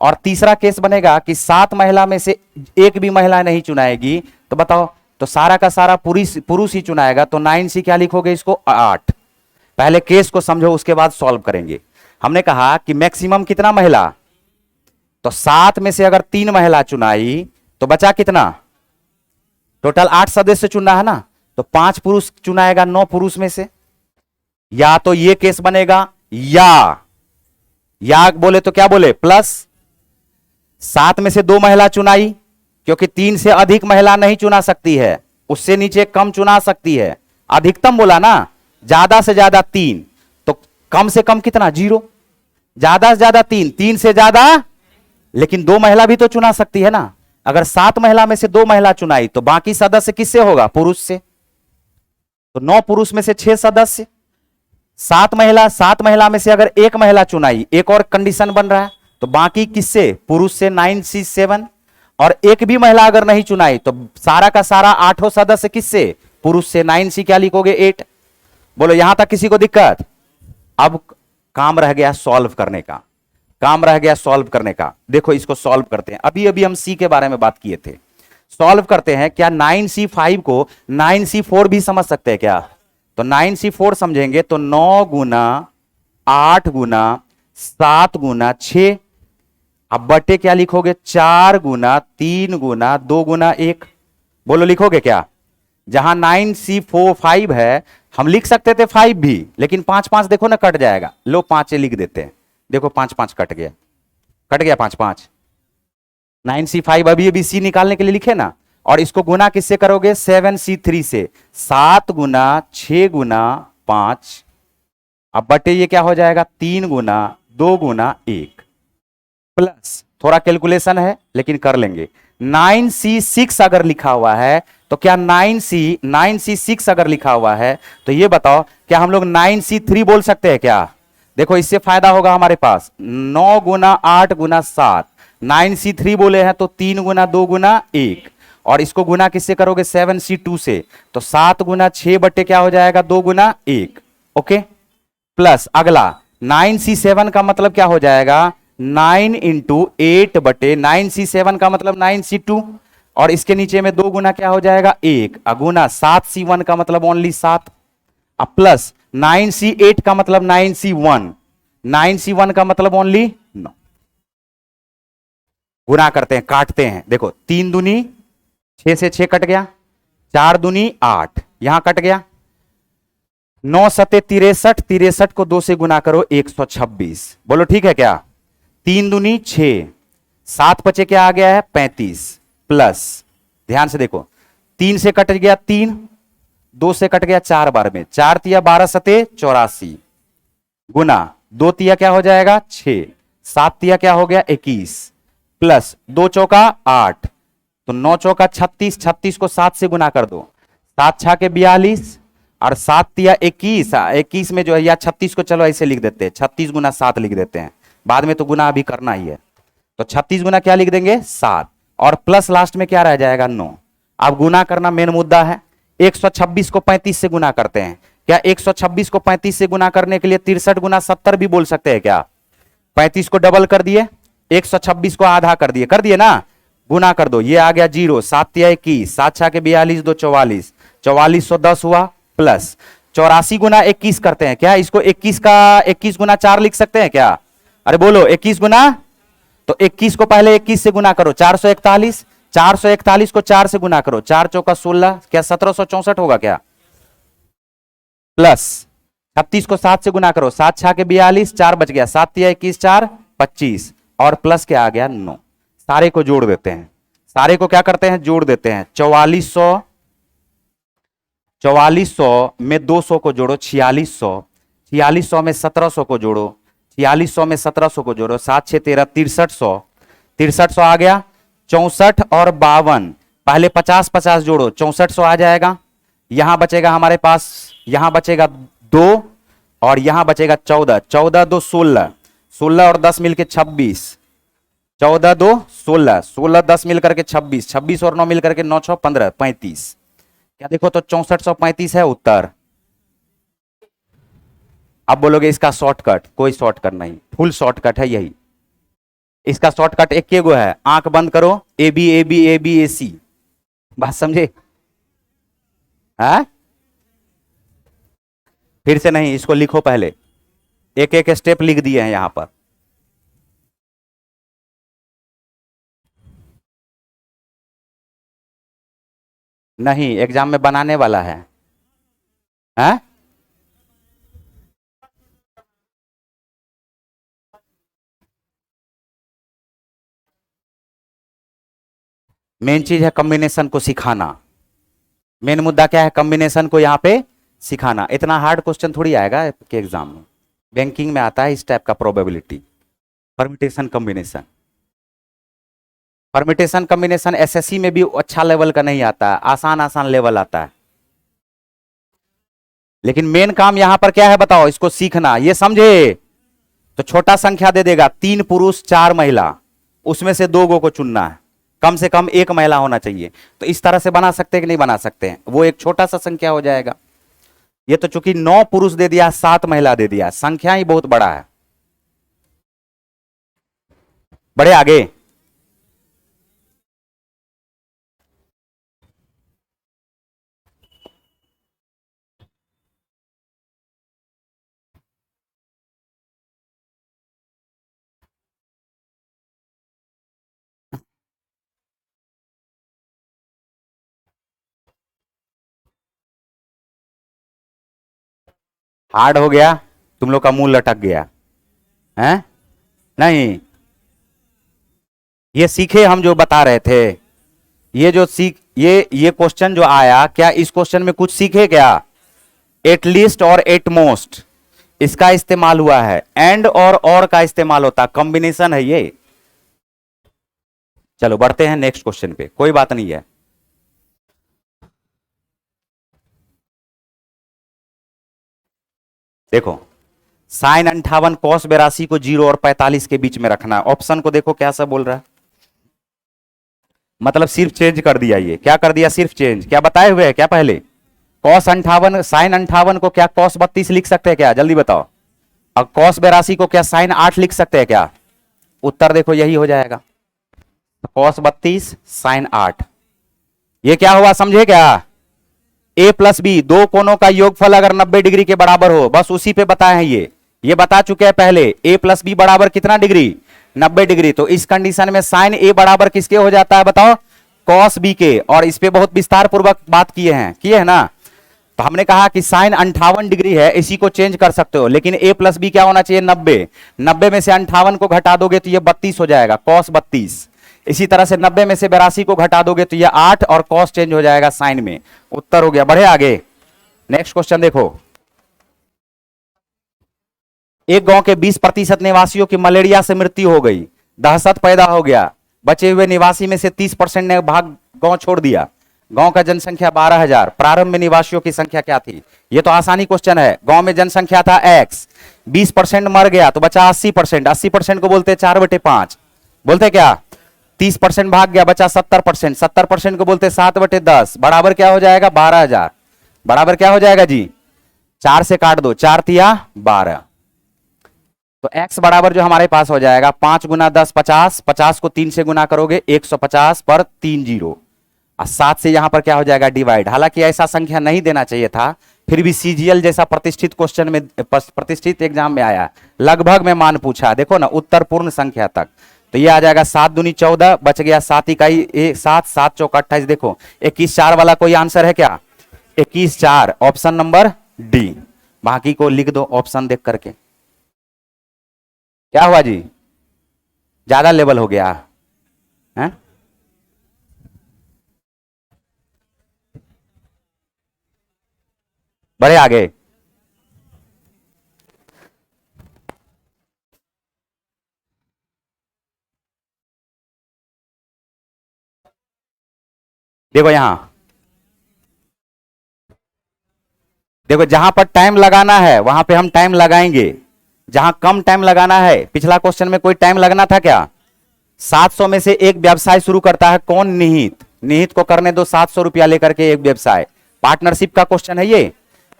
और तीसरा केस बनेगा कि 7 महिला में से 1 भी महिला नहीं चुनाएगी, तो बताओ, तो सारा का सारा पुरुष ही चुनाएगा, तो 9 सी क्या लिखोगे इसको? 8। पहले केस को समझो, उसके बाद सॉल्व करेंगे। हमने कहा कि मैक्सिमम कितना महिला, तो 7 में से अगर 3 महिला चुनाई तो बचा कितना? टोटल 8 सदस्य चुनना है ना, तो 5 पुरुष चुनाएगा 9 पुरुष में से। या तो ये केस बनेगा, या बोले तो क्या बोले? प्लस। 7 में से 2 महिला चुनाई, क्योंकि 3 से अधिक महिला नहीं चुना सकती है, उससे नीचे कम चुना सकती है। अधिकतम बोला ना, ज्यादा से ज्यादा 3, तो कम से कम कितना? 0। ज्यादा से ज्यादा 3, 3 से ज्यादा, लेकिन 2 महिला भी तो चुना सकती है ना। अगर 7 महिला में से 2 महिला चुनाई तो बाकी सदस्य किससे होगा? पुरुष से। तो 9 पुरुष में से 6 सदस्य। 7 महिला में से अगर 1 महिला चुनाई, एक और कंडीशन बन रहा है, तो बाकी किससे? पुरुष से। 9 सी 7। और एक भी महिला अगर नहीं चुनाई तो सारा का सारा 8 सदस्य किससे? पुरुष से। 9 सी क्या लिखोगे? 8। बोलो यहां तक किसी को दिक्कत? अब काम रह गया सॉल्व करने का। देखो इसको सॉल्व करते हैं। अभी अभी हम सी के बारे में बात किए थे, सॉल्व करते हैं। क्या 9C5 को 9C4 भी समझ सकते हैं क्या? तो 9C4 समझेंगे तो 9 गुना 8 गुना 7 गुना 6। अब बटे क्या लिखोगे? 4 गुना 3 गुना 2 गुना 1। बोलो लिखोगे क्या? जहां 9C5 है, हम लिख सकते थे 5 भी, लेकिन 5 5 देखो ना कट जाएगा। लो 5 लिख देते हैं। देखो 5 5 कट गया 5 5। 9C5 अभी अभी सी निकालने के लिए लिखे ना, और इसको गुना किससे करोगे? 7C3 से। 7 गुना 6 गुना 5। अब बटे ये क्या हो जाएगा? 3 गुना 2 गुना 1 प्लस, थोड़ा कैलकुलेशन है लेकिन कर लेंगे। 9C6 अगर लिखा हुआ है तो क्या 9C6 अगर लिखा हुआ है तो ये बताओ, क्या हम लोग 9C3 बोल सकते हैं क्या? देखो इससे फायदा होगा हमारे पास। 9 गुना 8 गुना 7, 9C3 बोले हैं तो 3 गुना 2 गुना 1, और इसको गुना किससे करोगे? 7C2 से। तो 7 गुना 6 बटे क्या हो जाएगा? 2 गुना 1। ओके, प्लस अगला 9C7 का मतलब क्या हो जाएगा? 9 इंटू 8 बटे 9C7 का मतलब 9C2, और इसके नीचे में 2 गुना क्या हो जाएगा? 1 अगुना 7C1 का मतलब ओनली 7, अब प्लस 9C8 का मतलब 9C1, 9c1 का मतलब ओनली 9। गुना करते हैं, काटते हैं। देखो 3 दूनी 6 से 6 कट गया, 4 दूनी 8, यहां कट गया। 9 सते 63, 63 को 2 से गुना करो 126। बोलो ठीक है क्या? 3 दूनी 6, 7 बचे क्या आ गया है 35, प्लस ध्यान से देखो 3 से कट गया 3, 2 से कट गया 4 बार में, 4 तिया 12 सते 84, गुना 2 तिया क्या हो जाएगा 6, 7 तिया क्या हो गया 21, प्लस 2 चौका 8, तो 9 चौका 36, 36 को 7 से गुना कर दो, 7 छा के 42 और 7 तिया 21, 21 में जो है या 36 को चलो ऐसे लिख देते हैं, 36 गुना 7 लिख देते हैं, बाद में तो गुना अभी करना ही है। तो 36 गुना क्या लिख देंगे 7, और प्लस लास्ट में क्या रह जाएगा 9। अब गुना करना मेन मुद्दा है। 126 को 35 से गुना करते हैं क्या? 126 को 35 से गुना करने के लिए 63 गुना 70 भी बोल सकते हैं क्या? 35 को डबल कर दिए, 126 को आधा कर दिए ना, गुना कर दो, ये आ गया 0, 7 तिया 21, 7 छा के 42, 2 44, 4410 हुआ, प्लस 84 गुना 21 करते हैं क्या? इसको 21 का 21 गुना 4 लिख सकते हैं क्या? अरे बोलो 21 गुना, तो 21 को पहले 21 से गुना करो 441, 441 को 4 से गुना करो, 4 चौका 16, क्या 1764 होगा क्या? प्लस 36 को 7 से गुना करो, 7 छा के 42, 4 बच गया, 7 तिया 21, 4 25, और प्लस क्या आ गया 9। सारे को जोड़ देते हैं, सारे को क्या करते हैं जोड़ देते हैं। 4400 में 200 को जोड़ो 4600, 4600 में 1700 को जोड़ो, 4600 में 1700 को जोड़ो, 7 6 13 6300, 6300 आ गया। 64 और 52 पहले 50 50 जोड़ो, 6400 आ जाएगा। यहां बचेगा हमारे पास, यहां बचेगा 2 और यहां बचेगा 14, 14 2 16, 16 और 10 मिलकर 26, 14 2 16, 16 10 मिलकर के 26, 26 और 9 मिलकर के 9 6 15 35, क्या देखो तो 6435 है उत्तर। अब बोलोगे इसका शॉर्टकट, कोई शॉर्टकट नहीं, फुल शॉर्टकट है यही। इसका शॉर्टकट एक के गो है, आंख बंद करो, A B A B A B A C, बात समझे? है फिर से नहीं, इसको लिखो पहले, एक एक स्टेप लिख दिए हैं यहां पर। नहीं, एग्जाम में बनाने वाला है। हैं? मेन चीज है कॉम्बिनेशन को सिखाना। मेन मुद्दा क्या है? कॉम्बिनेशन को यहां पे सिखाना। इतना हार्ड क्वेश्चन थोड़ी आएगा के एग्जाम में, बैंकिंग में आता है इस टाइप का probability, permutation combination. Permutation combination SSC में भी अच्छा लेवल का नहीं आता है, आसान आसान लेवल आता है। लेकिन मेन काम यहां पर क्या है बताओ, इसको सीखना, ये समझे? तो छोटा संख्या दे देगा, 3 पुरुष 4 महिला, उसमें से 2 को चुनना है, कम से कम 1 महिला होना चाहिए। तो इस तरह से बना सकते हैं कि नहीं बना सकते हैं? वो एक छोटा सा संख्या हो जाएगा। ये तो चूंकि 9 पुरुष दे दिया, 7 महिला दे दिया, संख्या ही बहुत बड़ा है। बड़े आगे हार्ड हो गया, तुम लोग का मुंह लटक गया है? नहीं, ये सीखे हम जो बता रहे थे, ये जो ये क्वेश्चन जो आया, क्या इस क्वेश्चन में कुछ सीखे क्या? एटलीस्ट और एट मोस्ट इसका इस्तेमाल हुआ है, एंड और का इस्तेमाल होता, कॉम्बिनेशन है ये। चलो बढ़ते हैं नेक्स्ट क्वेश्चन पे, कोई बात नहीं है। देखो साइन 58 कॉस 82 को 0 और 45 के बीच में रखना है। ऑप्शन को देखो क्या सा बोल रहा है, मतलब सिर्फ चेंज कर दिया। ये क्या कर दिया? सिर्फ चेंज। क्या बताए हुए है क्या पहले? कॉस 58 साइन 58 को क्या कॉस 32 लिख सकते हैं क्या? जल्दी बताओ। और कॉस 82 को क्या साइन 8 लिख सकते हैं क्या? उत्तर देखो यही हो जाएगा, कॉस 32 साइन 8। ये क्या हुआ समझे क्या? ए प्लस बी, दो कोणों का योगफल अगर 90 डिग्री के बराबर हो, बस उसी पे बताए हैं ये, ये बता चुके हैं पहले, a प्लस बी बराबर कितना डिग्री, 90 डिग्री। तो इस कंडीशन में साइन ए बराबर किसके हो जाता है बताओ, कॉस बी के। और इस पे बहुत विस्तार पूर्वक बात किए हैं ना। तो हमने कहा कि साइन 58 डिग्री है, इसी को चेंज कर सकते हो, लेकिन a प्लस बी क्या होना चाहिए, 90। 90 में से 58 को घटा दोगे तो ये 32 हो जाएगा, कॉस 32। इसी तरह से 90 में से 82 को घटा दोगे तो ये 8 और कॉस चेंज हो जाएगा साइन में। उत्तर हो गया। बढ़े आगे, नेक्स्ट क्वेश्चन देखो। एक गांव के 20% निवासियों की मलेरिया से मृत्यु हो गई, दहशत पैदा हो गया। बचे हुए निवासी में से 30% ने भाग गांव छोड़ दिया। गांव का जनसंख्या 12,000। प्रारंभ में निवासियों की संख्या क्या थी? ये तो आसानी क्वेश्चन है। गांव में जनसंख्या था x, 20% मर गया तो बचा 80%। 80% को बोलते 4/5, बोलते क्या, 30% भाग गया, बचा 70%। 70% को बोलते 7/10, बराबर क्या हो जाएगा, 12,000। बराबर क्या हो जाएगा जी, 4 से काट दो, 4 तिया 12। तो x बराबर जो हमारे पास हो जाएगा 5 गुना 10 50, 50 को 3 से गुना करोगे 150 पर 3 जीरो, और 7 से यहां पर क्या हो जाएगा, डिवाइड। हालांकि ऐसा संख्या नहीं देना चाहिए था, फिर भी सीजीएल जैसा प्रतिष्ठित क्वेश्चन में, प्रतिष्ठित एग्जाम में आया, लगभग में मान पूछा, देखो ना, उत्तर पूर्ण संख्या तक। तो ये आ जाएगा 7 दूनी 14, बच गया 7 इकाई 7, 7 चौका 28। देखो 21 4 वाला कोई आंसर है क्या, 21 4, ऑप्शन नंबर डी। बाकी को लिख दो ऑप्शन देख करके। क्या हुआ जी, ज्यादा लेवल हो गया है? बढ़े आगे। देखो यहां, देखो जहां पर टाइम लगाना है वहां पे हम टाइम लगाएंगे, जहां कम टाइम लगाना है। पिछला क्वेश्चन में कोई टाइम लगना था क्या? 700 में से एक व्यवसाय शुरू करता है कौन, निहित। निहित को करने दो 700 रुपया लेकर के एक व्यवसाय। पार्टनरशिप का क्वेश्चन है ये।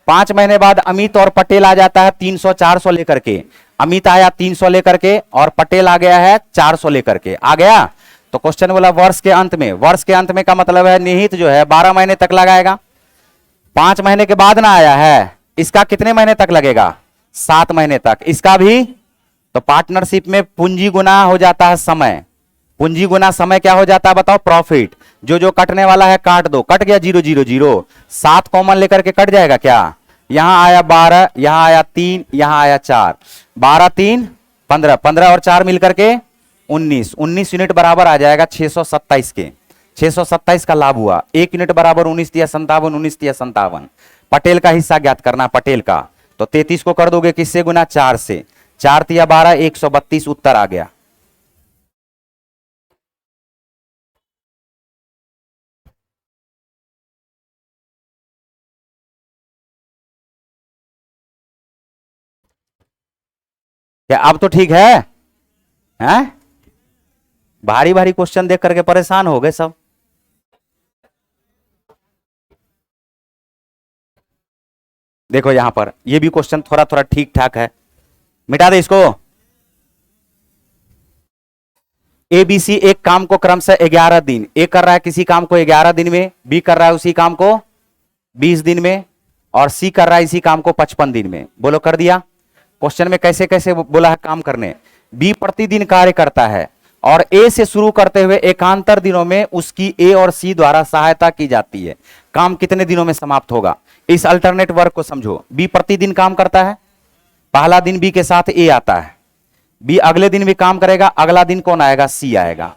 5 महीने बाद अमित और पटेल आ जाता है 300 400 लेकर के। अमित आया 300 लेकर के और पटेल आ गया है 400 लेकर के, आ गया। तो क्वेश्चन बोला वर्ष के अंत में। वर्ष के अंत में का मतलब है निहित जो है 12 महीने तक लगाएगा। 5 महीने के बाद ना आया है, इसका कितने महीने तक लगेगा, 7 महीने तक। इसका भी। तो पार्टनरशिप में पूंजी गुना हो जाता है समय। पूंजी गुना समय क्या हो जाता है बताओ, प्रॉफिट। जो जो कटने वाला है काट दो, कट गया 0 0 0, 7 कॉमन लेकर के कट जाएगा क्या। यहां आया 12, यहां आया 3, यहां आया 4, 12 3 15, 15 और 4 मिलकर के 19, 19 यूनिट बराबर आ जाएगा 627 के। 627 का लाभ हुआ। 1 यूनिट बराबर 19 या 57, 19 या 57। पटेल का हिस्सा ज्ञात करना, पटेल का। तो 33 को कर दोगे किससे गुना, 4 से। 4 तिया 12, 132 उत्तर आ गया। क्या अब तो ठीक है? हैं? भारी भारी क्वेश्चन देख करके परेशान हो गए सब। देखो यहां पर ये भी क्वेश्चन थोड़ा थोड़ा ठीक ठाक है, मिटा दे इसको। एबीसी एक काम को क्रमशः 11 दिन, ए कर रहा है किसी काम को 11 दिन में, बी कर रहा है उसी काम को 20 दिन में, और सी कर रहा है इसी काम को 55 दिन में। बोलो कर दिया। क्वेश्चन में कैसे कैसे बोला है काम करने। बी प्रतिदिन कार्य करता है और ए से शुरू करते हुए एकांतर दिनों में उसकी ए और सी द्वारा सहायता की जाती है। काम कितने दिनों में समाप्त होगा, इस अल्टरनेट वर्क को समझो। बी प्रतिदिन काम करता है, पहला दिन बी के साथ ए आता है, बी अगले दिन भी काम करेगा, अगला दिन कौन आएगा, सी आएगा।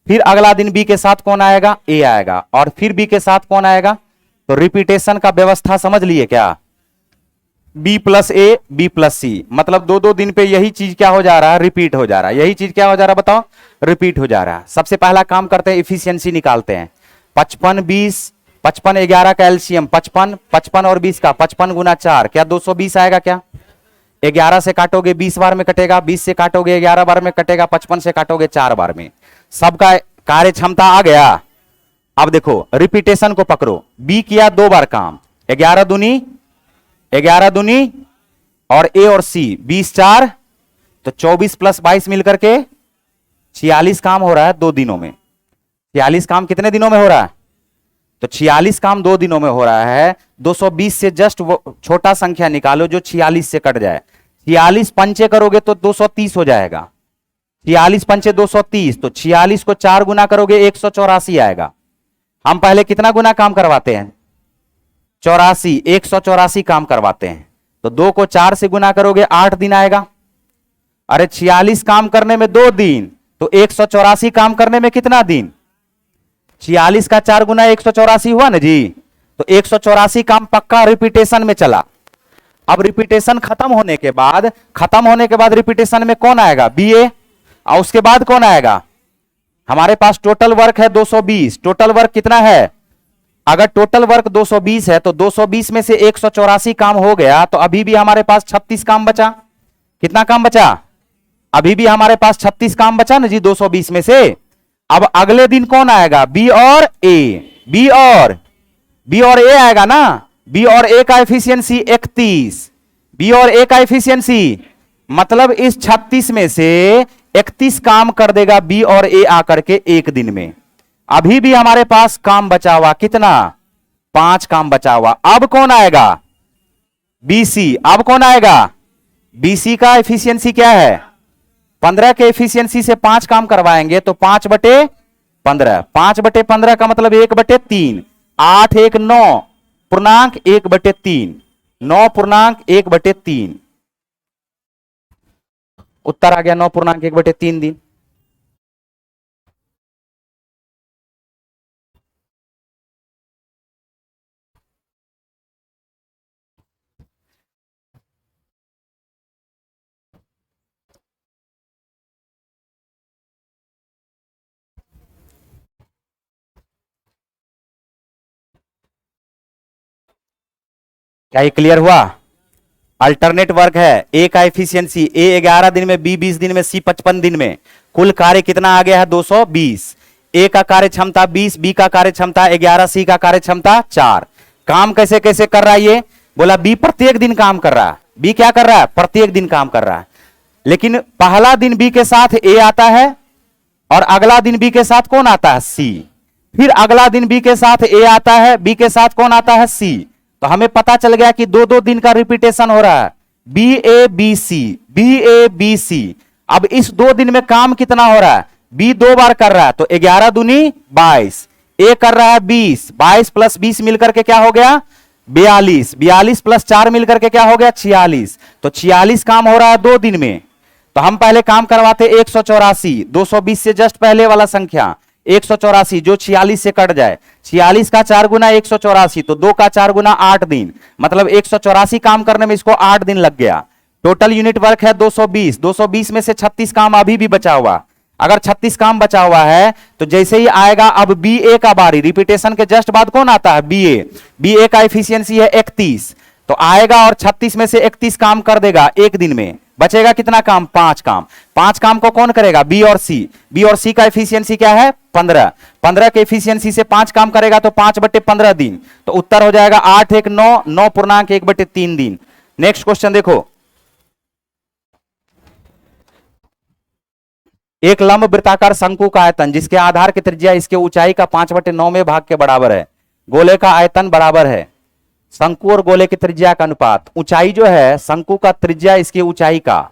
फिर अगला दिन बी के साथ कौन आएगा, ए आएगा, और फिर बी के साथ कौन आएगा। तो रिपीटेशन का व्यवस्था समझ लिए क्या, B plus A B plus C, मतलब 2-2 दिन पे यही चीज क्या हो जा रहा है, रिपीट हो जा रहा है। यही चीज क्या हो जा रहा है बताओ, रिपीट हो जा रहा है। सबसे पहला काम करते हैं, इफिशियंसी निकालते हैं। 55 20, 55 11 का एलसीएम 55, 55 और 20 का 55 गुना 4 क्या 220 आएगा क्या। 11 से काटोगे 20 बार में कटेगा, 20 से काटोगे 11 बार में कटेगा, 55 से काटोगे 4 बार में। सबका कार्य क्षमता आ गया। अब देखो रिपीटेशन को पकड़ो। बी किया 2 बार काम, 11 दूनी और ए और सी 20 4, तो 24 प्लस 22 मिलकर के 46 काम हो रहा है 2 दिनों में। 46 काम कितने दिनों में हो रहा है, तो 46 काम 2 दिनों में हो रहा है। 220 से जस्ट वो छोटा संख्या निकालो जो 46 से कट जाए। 46 पंचे करोगे तो 230 हो जाएगा, 46 पंचे 230, तो 46 को 4 गुना करोगे 184 आएगा। हम पहले कितना गुना काम करवाते हैं? 84, 184 काम करवाते हैं। तो 2 को 4 से गुना करोगे 8 दिन आएगा। अरे 46 काम करने में 2 दिन, तो 184 काम करने में कितना दिन? 46 का 4 गुना 184 हुआ ना जी। तो 184 काम पक्का रिपीटेशन में चला। अब रिपीटेशन खत्म होने के बाद रिपीटेशन में कौन आएगा? बीए। और उसके बाद कौन आएगा? हमारे पास टोटल वर्क है 220। टोटल वर्क कितना है? अगर टोटल वर्क 220 है तो 220 में से 184 काम हो गया, तो अभी भी हमारे पास 36 काम बचा। कितना काम बचा? अभी भी हमारे पास 36 काम बचा ना जी 220 में से। अब अगले दिन कौन आएगा? बी और ए। बी और ए आएगा ना। बी और ए का एफिशिएंसी 31। बी और ए का एफिशिएंसी मतलब इस 36 में से 31 काम कर देगा बी और ए आकर के एक दिन में। अभी भी हमारे पास काम बचा हुआ कितना? 5 काम बचा हुआ। अब कौन आएगा? बीसी। अब कौन आएगा? बीसी का एफिशिएंसी क्या है? 15 के एफिशिएंसी से 5 काम करवाएंगे तो 5/15। 5/15 का मतलब 1/3। 8 1 9 पूर्णांक 1/3। 9 पूर्णांक 1/3। उत्तर आ गया 9 पूर्णांक 1/3 दिन। क्या ये क्लियर हुआ? अल्टरनेट वर्क है। ए का एफिशिएंसी ए 11 दिन में, बी 20 दिन में, सी 55 दिन में। कुल कार्य कितना आ गया है? 220। ए का कार्य क्षमता 20, बी का कार्य क्षमता 11, सी का कार्य क्षमता 4। काम कैसे कैसे कर रहा है ये? बोला बी प्रत्येक दिन काम कर रहा है। बी क्या कर रहा है? प्रत्येक दिन काम कर रहा है। लेकिन पहला दिन बी के साथ ए आता है और अगला दिन बी के साथ कौन आता है? सी। फिर अगला दिन बी के साथ ए आता है, बी के साथ कौन आता है? सी। तो हमें पता चल गया कि 2-2 दिन का रिपीटेशन हो रहा है। B A B C, B A B C. अब इस 2 दिन में काम कितना हो रहा है? बी 2 बार कर रहा है तो 11 दूनी 22। ए कर रहा है 20, 22 प्लस 20 मिलकर के क्या हो गया? 42। 42 प्लस 4 मिलकर के क्या हो गया? 46। तो 46 काम हो रहा है 2 दिन में। तो हम पहले काम करवाते 184। 220 से जस्ट पहले वाला संख्या 184 जो 46 से कट जाए। 46 का 4 गुना 184, तो 2 का 4 गुना 8 दिन, मतलब 184 काम करने में इसको 8 दिन लग गया। टोटल यूनिट वर्क है 220। 220 में से 36 काम अभी भी बचा हुआ। अगर 36 काम बचा हुआ है तो जैसे ही आएगा अब बी ए का बारी, रिपीटेशन के जस्ट बाद कौन आता है? B A. बी ए का एफिशिएंसी है 31, तो आएगा और 36 में से 31 काम कर देगा एक दिन में। बचेगा कितना काम? 5 काम। 5 काम को कौन करेगा? बी और सी। बी और सी का एफिशिएंसी क्या है? 15। 15 के एफिशिएंसी से 5 काम करेगा तो 5/15 दिन। तो उत्तर हो जाएगा 8 1 9, 9 पूर्णांक 1/3 दिन। नेक्स्ट क्वेश्चन देखो। एक लंब वृत्ताकार शंकु का आयतन जिसके आधार की त्रिज्या इसके ऊंचाई का 5/9वें भाग के बराबर है। गोले का आयतन बराबर है। शंकु और गोले की त्रिज्या का अनुपात। ऊंचाई जो है शंकु का त्रिज्या इसके ऊंचाई का,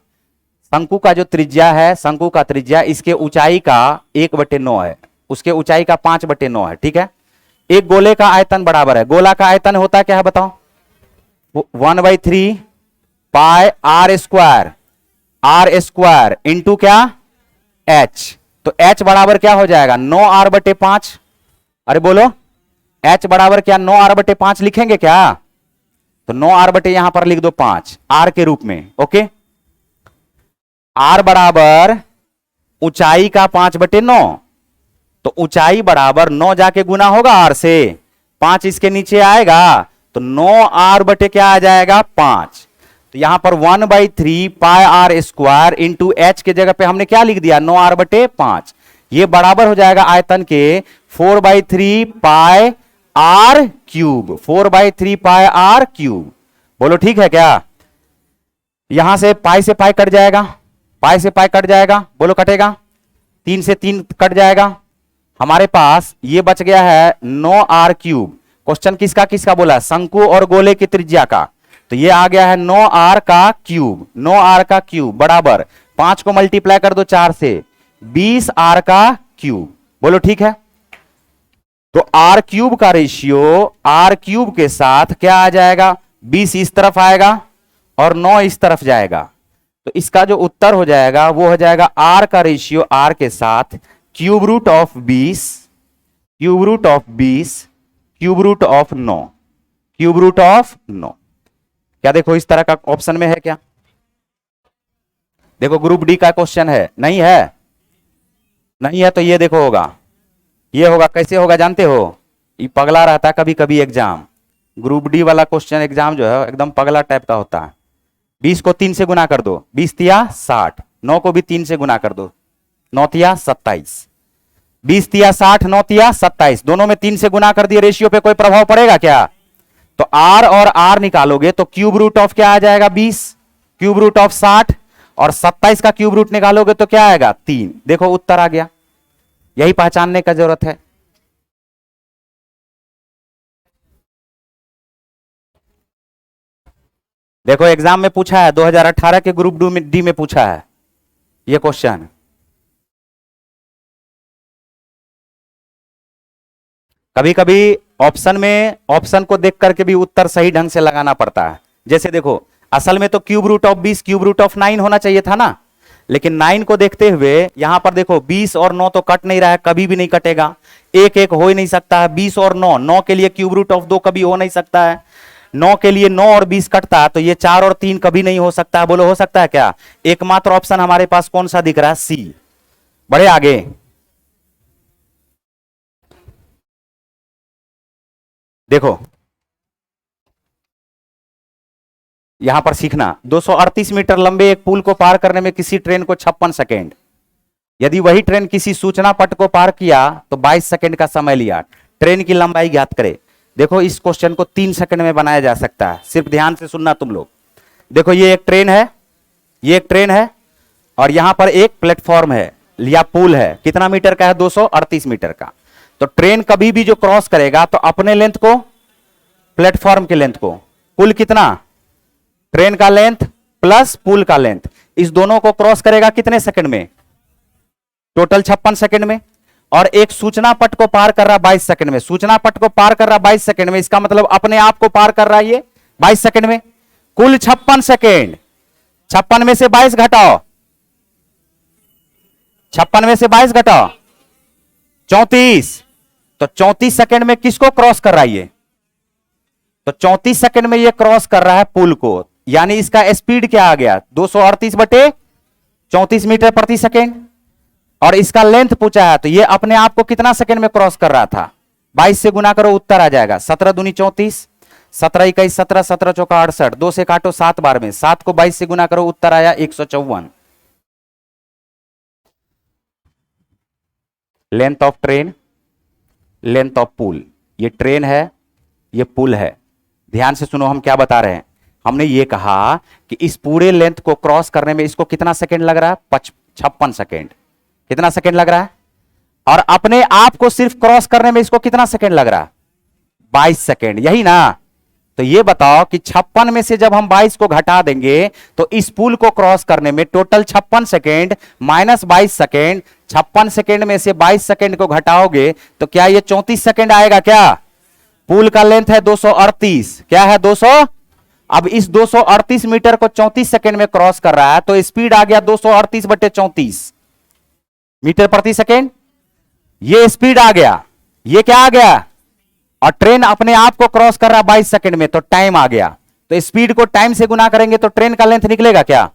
शंकु का जो त्रिज्या है, शंकु का त्रिज्या इसके ऊंचाई का 1/9 है, उसके ऊंचाई का 5/9 है। ठीक है। एक गोले का आयतन बराबर है। गोला का आयतन होता क्या है बताओ? 1/3 पाई आर स्क्वायर इंटू क्या? एच। तो एच बराबर क्या हो जाएगा? 9r/5। अरे बोलो h बराबर क्या 9r/5 लिखेंगे क्या? तो 9r/ यहां पर लिख दो 5 r के रूप में। ओके। r बराबर ऊंचाई का 5/9, तो ऊंचाई बराबर 9 जाके गुना होगा r से, 5 इसके नीचे आएगा तो 9r/ क्या आ जाएगा? 5। तो यहां पर 1/3 पाई आर स्क्वायर इंटू एच के जगह पे हमने क्या लिख दिया? 9r/5। ये बराबर हो जाएगा आयतन के 4/3 pi R cube. 4/3 pi R cube. बोलो ठीक है क्या? यहां से पाई कट जाएगा, पाई से पाई कट जाएगा। बोलो कटेगा? 3 से 3 कट जाएगा। हमारे पास ये बच गया है 9r क्यूब। क्वेश्चन किसका किसका बोला? शंकु और गोले की त्रिज्या का। तो ये आ गया है 9r का क्यूब, 9r का क्यूब बराबर 5 को मल्टीप्लाई कर दो 4 से 20r का क्यूब। बोलो ठीक है। तो r क्यूब का रेशियो r क्यूब के साथ क्या आ जाएगा, 20 इस तरफ आएगा और 9 इस तरफ जाएगा। तो इसका जो उत्तर हो जाएगा वो हो जाएगा r का रेशियो r के साथ cube root of 20, cube root of 20, cube root of 9, cube root of 9। क्या देखो इस तरह का ऑप्शन में है क्या? देखो ग्रुप डी का क्वेश्चन है, नहीं है? नहीं है तो ये देखो होगा, ये होगा। कैसे होगा जानते हो? ये पगला रहता है कभी कभी एग्जाम, ग्रुप डी वाला क्वेश्चन एग्जाम जो है एकदम पगला टाइप का होता है। 20 को 3 से गुना कर दो, 20 तिया 60, 9 को भी 3 से गुना कर दो, 9 तिया 27, 20 तिया 60, 9 तिया 27, दोनों में 3 से गुना कर दिए, रेशियो पे कोई प्रभाव पड़ेगा क्या? तो r और r निकालोगे तो क्यूब रूट ऑफ क्या आ जाएगा 20, क्यूब रूट ऑफ 60 और 27 का क्यूब रूट निकालोगे तो क्या आएगा 3। देखो उत्तर आ गया। यही पहचानने का जरूरत है। देखो एग्जाम में पूछा है, 2018 के ग्रुप डी में पूछा है ये क्वेश्चन। कभी कभी ऑप्शन को देख करके भी उत्तर सही ढंग से लगाना पड़ता है। जैसे देखो असल में तो cube root of 20 cube root of 9 होना चाहिए था ना, लेकिन 9 को देखते हुए यहां पर देखो 20 और 9 तो कट नहीं रहा है, कभी भी नहीं कटेगा, एक एक हो ही नहीं सकता है। 20 और 9, 9 के लिए क्यूब रूट ऑफ 2 कभी हो नहीं सकता है, 9 के लिए 9 और 20 कटता है, तो ये 4 और 3 कभी नहीं हो सकता है। बोलो हो सकता है क्या? एकमात्र ऑप्शन हमारे पास कौन सा दिख रहा है? सी। बढ़े आगे। देखो यहां पर सीखना, 238 मीटर लंबे एक पुल को पार करने में किसी ट्रेन को 56 सेकेंड, यदि वही ट्रेन किसी सूचना पट को पार किया तो 22 सेकेंड का समय लिया, ट्रेन की लंबाई ज्ञात करे। देखो इस क्वेश्चन को 3 सेकंड में बनाया जा सकता है, सिर्फ ध्यान से सुनना तुम लोग। देखो ये एक ट्रेन है, ये एक ट्रेन है और यहां पर एक प्लेटफॉर्म है या पुल है, कितना मीटर का है? 238 मीटर का। तो ट्रेन कभी भी जो क्रॉस करेगा तो अपने लेंथ को प्लेटफॉर्म के लेंथ को, कुल कितना? ट्रेन का लेंथ प्लस पुल का लेंथ, इस दोनों को क्रॉस करेगा कितने सेकंड में? टोटल 56 सेकंड में। और एक सूचना पट को पार कर रहा 22 सेकंड में, सूचना पट को पार कर रहा 22 सेकंड में, इसका मतलब अपने आप को पार कर रहा है ये 22 सेकंड में। कुल 56 सेकंड, 56 में से 22 घटाओ, 56 में से 22 घटाओ 34, तो 34 सेकंड में किसको क्रॉस कर रहा है ये? तो 34 सेकंड में ये क्रॉस कर रहा है पुल को, यानी इसका स्पीड क्या आ गया? 238/34 मीटर प्रति सेकंड। और इसका लेंथ पूछा है तो ये अपने आप को कितना सेकंड में क्रॉस कर रहा था? 22 से गुना करो, उत्तर आ जाएगा 17 दूनी 34, 17 21 17, 17 चौका 68, 2 से काटो 7 बार में, 7 को 22 से गुना करो, उत्तर आया 154। Length of train, length of पुल। ये ट्रेन है, ये पुल है। ध्यान से सुनो हम क्या बता रहे हैं। हमने ये कहा कि इस पूरे लेंथ को क्रॉस करने में इसको कितना सेकंड लग रहा है? 56 सेकंड। कितना सेकंड लग रहा है? और अपने आप को सिर्फ क्रॉस करने में इसको कितना सेकंड लग रहा है? 22 सेकंड, यही ना? तो ये बताओ कि 56 में से जब हम 22 को घटा देंगे तो इस पुल को क्रॉस करने में total 56 second minus 22 second, 56 second में से 22 सेकंड को घटाओगे तो क्या ये 34 सेकंड आएगा क्या? पुल का लेंथ है 238, क्या है 200। अब इस 238 मीटर को 34 सेकंड में क्रॉस कर रहा है तो स्पीड आ गया 238/34 मीटर प्रति सेकंड। ये स्पीड आ गया, ये क्या आ गया? और ट्रेन अपने आप को क्रॉस कर रहा है 22 सेकंड में, तो टाइम आ गया। तो स्पीड को टाइम से गुना करेंगे तो ट्रेन का लेंथ निकलेगा क्या?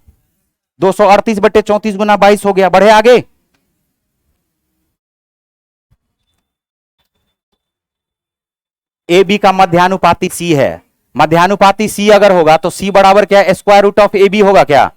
238/34 गुना 22 हो गया। बढ़े आगे। ए बी का मध्यानुपाती सी है। मध्यानुपाती सी अगर होगा तो सी बराबर क्या? Square root of A B होगा क्या?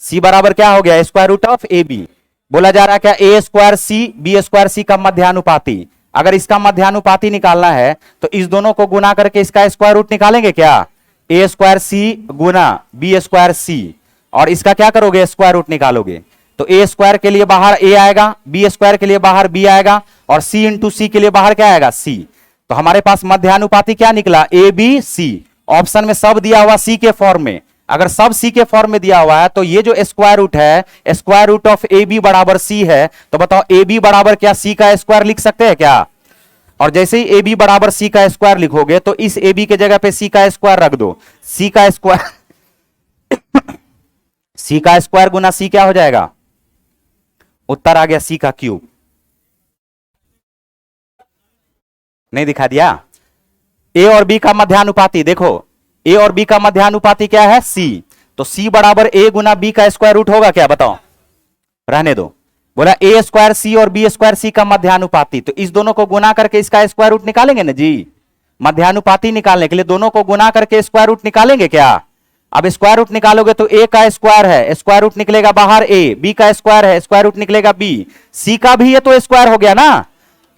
सी बराबर क्या हो गया? Square root of A B. बोला जा रहा है क्या? A square C B square C का मध्यानुपाती। अगर इसका मध्यानुपाती निकालना है तो इस दोनों को गुना करके इसका स्क्वायर रूट निकालेंगे क्या? A square C Guna B square सी, और इसका क्या करोगे? स्क्वायर रूट निकालोगे। तो ए स्क्वायर के लिए बाहर ए आएगा, बी स्क्वायर के लिए बाहर बी आएगा, और सी इंटू सी के लिए बाहर क्या आएगा? सी। तो हमारे पास मध्यानुपाती क्या निकला? ए बी सी। ऑप्शन में सब दिया हुआ सी के फॉर्म में, अगर सब सी के फॉर्म में दिया हुआ है तो ये जो स्क्वायर रूट है, square root of A b बराबर सी है, तो बताओ ए बी बराबर क्या सी का स्क्वायर लिख सकते हैं क्या? और जैसे ही ए बी बराबर सी का स्क्वायर लिखोगे तो इस ए बी के जगह पे सी का स्क्वायर रख दो, सी का स्क्वायर सी का स्क्वायर गुना सी क्या हो जाएगा? उत्तर आ गया सी का क्यूब। नहीं दिखा दिया? ए और बी का मध्यानुपाती देखो, ए और बी का मध्यानुपाती क्या है? सी। तो सी बराबर ए गुना बी का स्क्वायर रूट होगा क्या? बताओ, रहने दो। बोला ए स्क्वायर सी और बी स्क्वायर सी का मध्यानुपाती, तो इस दोनों को गुना करके इसका स्क्वायर रूट निकालेंगे ना जी। मध्यानुपाती निकालने के लिए दोनों को गुना करके स्क्वायर रूट निकालेंगे क्या? अब स्क्वायर रूट निकालोगे तो ए का स्क्वायर है, स्क्वायर रूट निकलेगा बाहर ए, बी का स्क्वायर है, स्क्वायर रूट निकलेगा बी, सी का भी है तो स्क्वायर हो गया ना,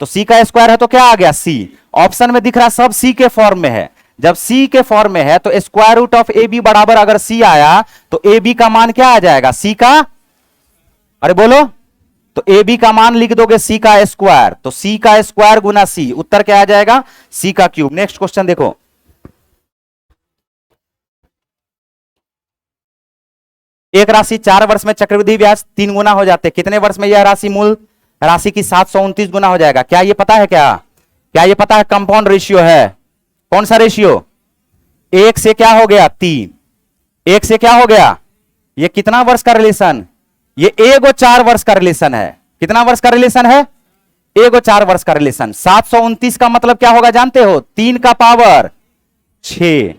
तो सी का स्क्वायर है तो क्या आ गया? सी। ऑप्शन में दिख रहा सब सी के फॉर्म में है, जब सी के फॉर्म में है तो square root of A b बराबर अगर सी आया तो ए बी का मान क्या आ जाएगा? सी का, अरे बोलो, तो ए बी का मान लिख दोगे सी का स्क्वायर, तो सी का स्क्वायर गुना सी, उत्तर क्या आ जाएगा? सी का क्यूब। नेक्स्ट क्वेश्चन देखो, एक राशि 4 वर्ष में चक्रवृद्धि ब्याज 3 गुना हो जाते, कितने वर्ष में यह राशि मूल राशि की 729 गुना हो जाएगा? क्या ये पता है? क्या ये पता है? कंपाउंड रेशियो है। कौन सा रेशियो? एक से क्या हो गया? 3। एक से क्या हो गया? ये कितना वर्ष का रिलेशन? ये एगो 4 वर्ष का रिलेशन है। कितना वर्ष का रिलेशन है? एगो 4 वर्ष का रिलेशन। 729 का मतलब क्या होगा जानते हो? 3 का पावर 6,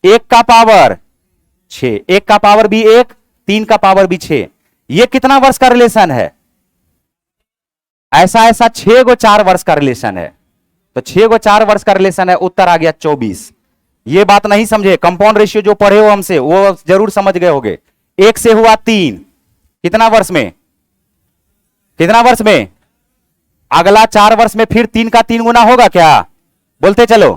1 का पावर 6, 1 का पावर भी 1, 3 का पावर भी 6। ये कितना वर्ष का रिलेशन है? ऐसा 6 गो 4 वर्ष का रिलेशन है, तो 6 गो 4 वर्ष का रिलेशन है। उत्तर आ गया 24। ये बात नहीं समझे, कंपाउंड रेशियो जो पढ़े हो हमसे वो जरूर समझ गए होगे। 1 से हुआ 3, कितना वर्ष में? कितना वर्ष में? अगला 4 वर्ष में फिर 3 का 3 गुना होगा क्या? बोलते चलो।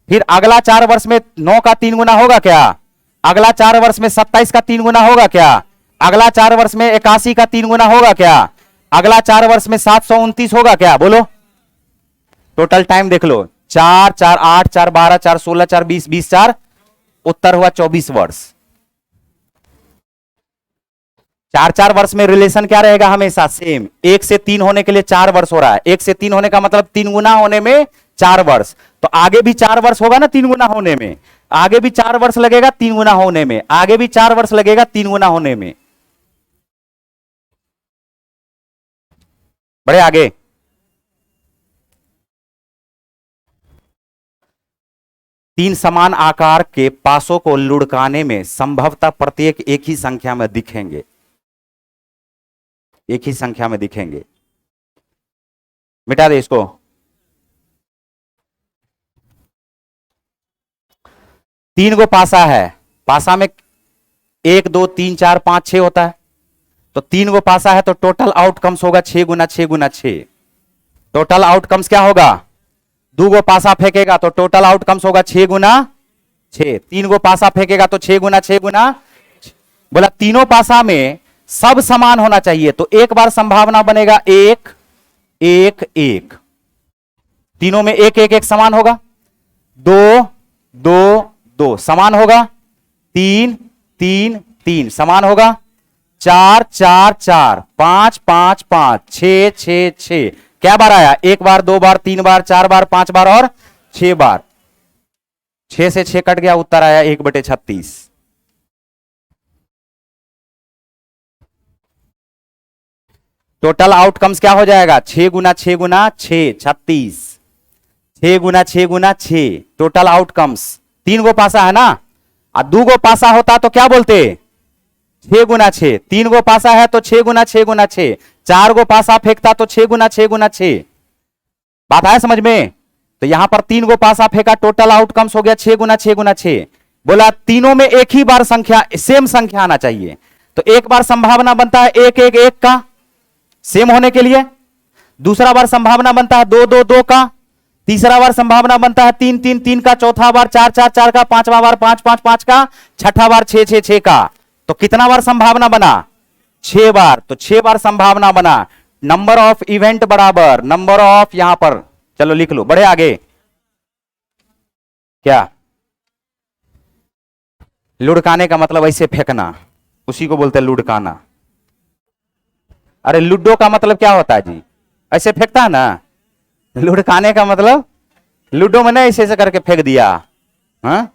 फिर अगला 4 वर्ष में 9 का 3 गुना होगा क्या? अगला 4 वर्ष में 27 का 3 गुना होगा क्या? अगला 4 वर्ष में 81 का 3 गुना होगा क्या? अगला 4 वर्ष में 729 होगा क्या? बोलो, टोटल टाइम देख लो, 4 4 8 4 12 4 16 4 20 20 4, उत्तर हुआ 24 वर्ष। 4 वर्ष में रिलेशन क्या रहेगा? हमेशा सेम। 1 से 3 होने के लिए 4 वर्ष हो रहा है, 1 से 3 होने का मतलब 3 गुना होने में 4 वर्ष, तो आगे भी 4 वर्ष होगा ना 3 गुना होने में, आगे भी 4 वर्ष लगेगा 3 गुना होने में, आगे भी 4 वर्ष लगेगा 3 गुना होने में। बढ़े आगे। तीन समान आकार के पासों को लुढ़काने में संभवतः प्रत्येक एक ही संख्या में दिखेंगे, एक ही संख्या में दिखेंगे। मिटा दे इसको। तीन गो पासा है, पासा में 1 2 3 4 5 6 होता है, तो 3 गो पासा है तो टोटल आउटकम्स होगा 6 गुना 6 गुना 6। टोटल आउटकम्स क्या होगा? 2 गो पासा फेंकेगा तो टोटल आउटकम्स होगा 6 गुना 6। 3 गो पासा फेंकेगा तो 6 गुना 6 गुना। बोला तीनों पासा में सब समान होना चाहिए, तो एक बार संभावना बनेगा 1 1 1, तीनों में 1 1 1 समान होगा। 2 2 2 समान होगा। 3 3 3 समान होगा। 4 4 4 5 5 5 6 6 6, क्या बार आया? 1 बार 2 बार 3 बार 4 बार 5 बार और 6 बार। 6 से 6 कट गया, उत्तर आया 1/36। टोटल आउटकम्स क्या हो जाएगा? 6 गुना 6 गुना 6 36, 6 गुना 6 गुना 6 टोटल आउटकम्स। 3 गो पासा है ना, और 2 गो पासा होता तो क्या बोलते? 6 गुना 6। 3 गो पासा है तो 6 गुना 6 गुना 6। 4 गो पासा फेंकता तो 6 गुना 6 गुना 6। बात आया समझ में? तो यहां पर 3 गो पासा फेंका, टोटल आउटकम्स हो गया 6 गुना 6 गुना 6। बोला तीनों में एक ही बार संख्या, सेम संख्या आना चाहिए, तो एक बार संभावना बनता है 1 1 1 का सेम होने के लिए, दूसरा बार संभावना बनता है 2 2 2 का, तीसरा बार संभावना बनता है 3 3 3 का, चौथा बार 4 4 4 का, पांचवा बार 5 5 5 का, छठा बार 6 6 6 का। तो कितना बार संभावना बना? 6 बार। तो 6 बार संभावना बना। नंबर ऑफ इवेंट बराबर नंबर ऑफ, यहां पर चलो लिख लो, बढ़े आगे। क्या लुढ़काने का मतलब ऐसे फेंकना, उसी को बोलते हैं लुढ़काना। अरे लूडो का मतलब क्या होता है जी? ऐसे फेंकता है ना। लुढ़काने का मतलब लूडो में नहीं ऐसे ऐसे करके फेंक दिया। हाँ,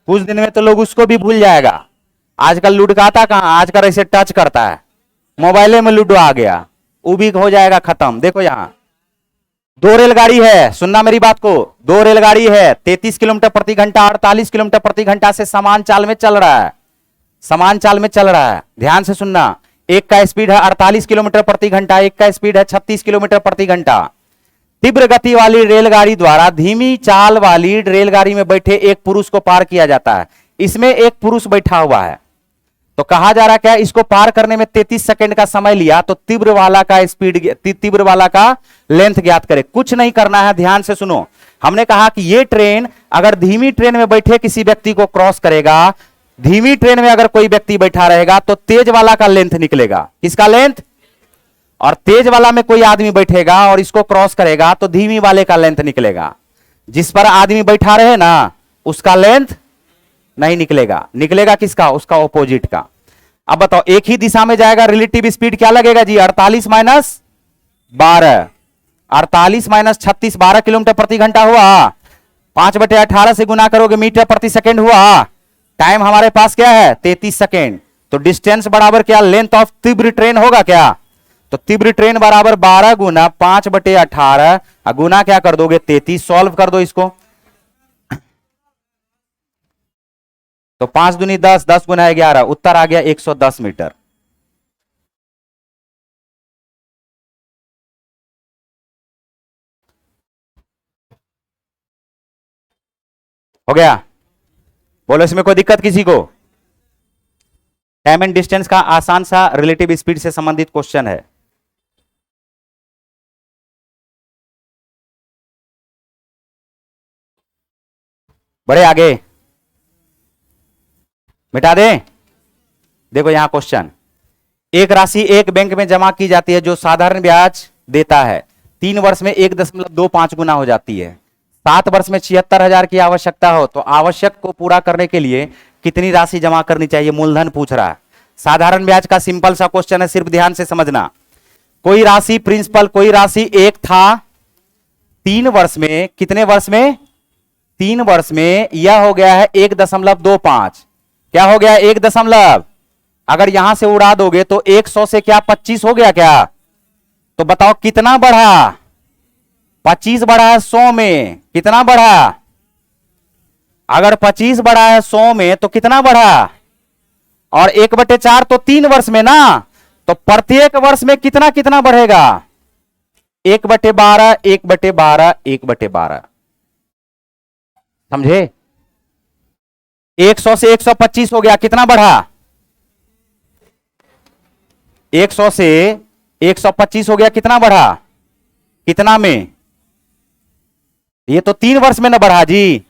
कुछ दिन में तो लोग उसको भी भूल जाएगा। आजकल लुढ़काता कहां, आजकल ऐसे टच करता है। मोबाइले में लूडो आ गया, वो भी हो जाएगा खत्म। देखो यहां दो रेलगाड़ी है, सुनना मेरी बात को। दो रेलगाड़ी है, 33 किलोमीटर प्रति घंटा 48 किलोमीटर प्रति घंटा से समान चाल में चल रहा है, समान चाल में चल रहा है। ध्यान से सुनना, एक का स्पीड है 48 किलोमीटर प्रति घंटा, एक का स्पीड है 36 किलोमीटर प्रति घंटा। तीव्र गति वाली रेलगाड़ी द्वारा धीमी चाल वाली रेलगाड़ी में बैठे एक पुरुष को पार किया जाता है। इसमें एक पुरुष बैठा हुआ है, तो कहा जा रहा क्या, इसको पार करने में 33 सेकंड का समय लिया, तो तीव्र वाला का स्पीड, तीव्र वाला का लेंथ ज्ञात करे। कुछ नहीं करना है, ध्यान से सुनो। हमने कहा कि ये ट्रेन अगर धीमी ट्रेन में बैठे किसी व्यक्ति को क्रॉस करेगा, धीमी ट्रेन में अगर कोई व्यक्ति बैठा रहेगा तो तेज वाला का लेंथ निकलेगा। किसका लेंथ? और तेज वाला में कोई आदमी बैठेगा और इसको क्रॉस करेगा तो धीमी वाले का लेंथ निकलेगा। जिस पर आदमी बैठा रहे ना उसका लेंथ नहीं निकलेगा, निकलेगा किसका? उसका ऑपोजिट का। अब बताओ, एक ही दिशा में जाएगा, रिलेटिव स्पीड क्या लगेगा जी? 48 माइनस 12, 48 माइनस 36, 12 किलोमीटर प्रति घंटा हुआ। 5/18 से गुना करोगे मीटर प्रति सेकेंड हुआ। टाइम हमारे पास क्या है? 33 सेकेंड। तो डिस्टेंस बराबर क्या? लेंथ ऑफ तीव्र ट्रेन होगा क्या? तो तीव्र ट्रेन बराबर 12 गुना 5/18, गुना क्या कर दोगे? 33। सॉल्व कर दो इसको, तो 5 दूनी 10, 10 गुना 11, उत्तर आ गया 110 मीटर। हो गया? बोलो इसमें कोई दिक्कत किसी को? टाइम एंड डिस्टेंस का आसान सा रिलेटिव स्पीड से संबंधित क्वेश्चन है। बड़े आगे मिटा दें। देखो यहां क्वेश्चन, एक राशि एक बैंक में जमा की जाती है जो साधारण ब्याज देता है। 3 वर्ष में 1.25 गुना हो जाती है। 7 वर्ष में 76,000 की आवश्यकता हो तो आवश्यक को पूरा करने के लिए कितनी राशि जमा करनी चाहिए? मूलधन पूछ रहा है। साधारण ब्याज का सिंपल सा क्वेश्चन है, सिर्फ ध्यान से समझना। कोई राशि प्रिंसिपल, कोई राशि एक था, 3 वर्ष में, कितने वर्ष में? 3 वर्ष में यह हो गया है 1.25। क्या हो गया? 1 अगर यहां से उड़ा दोगे तो 100 से क्या 25 हो गया क्या? तो बताओ कितना बढ़ा? 25 बढ़ा है 100 में, कितना बढ़ा? अगर 25 बढ़ा है 100 में तो कितना बढ़ा? और 1/4 तो 3 वर्ष में ना, तो प्रत्येक वर्ष में कितना कितना बढ़ेगा? 1/12, 1/12, 1/12। समझे? 100 से 125 हो गया, कितना बढ़ा? 100 से 125 हो गया, कितना बढ़ा? कितना में? ये तो 3 वर्ष में ना बढ़ा जी।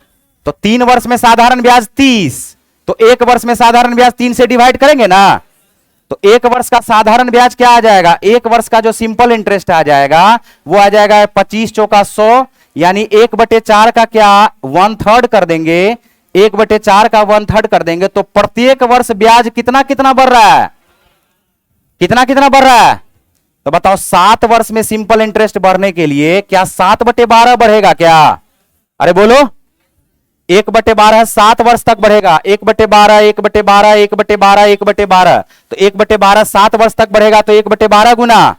तो 3 वर्ष में साधारण ब्याज 30, तो 1 वर्ष में साधारण ब्याज 3 से डिवाइड करेंगे ना, तो 1 वर्ष का साधारण ब्याज क्या आ जाएगा? 1 वर्ष का जो सिंपल इंटरेस्ट आ जाएगा वो आ जाएगा 25 चौका 100, यानी 1/4 का क्या 1/3 कर देंगे, 1/4 का 1/3 कर देंगे, तो प्रत्येक वर्ष ब्याज कितना कितना बढ़ रहा है? कितना कितना बढ़ रहा है? तो बताओ 7 वर्ष में सिंपल इंटरेस्ट बढ़ने के लिए क्या 7/12 बढ़ेगा क्या? अरे बोलो, 1/12 7 वर्ष तक बढ़ेगा। 1/12, 1/12, 1/12, 1/12, तो 1/12 7 वर्ष तक बढ़ेगा, तो 1/12 गुना।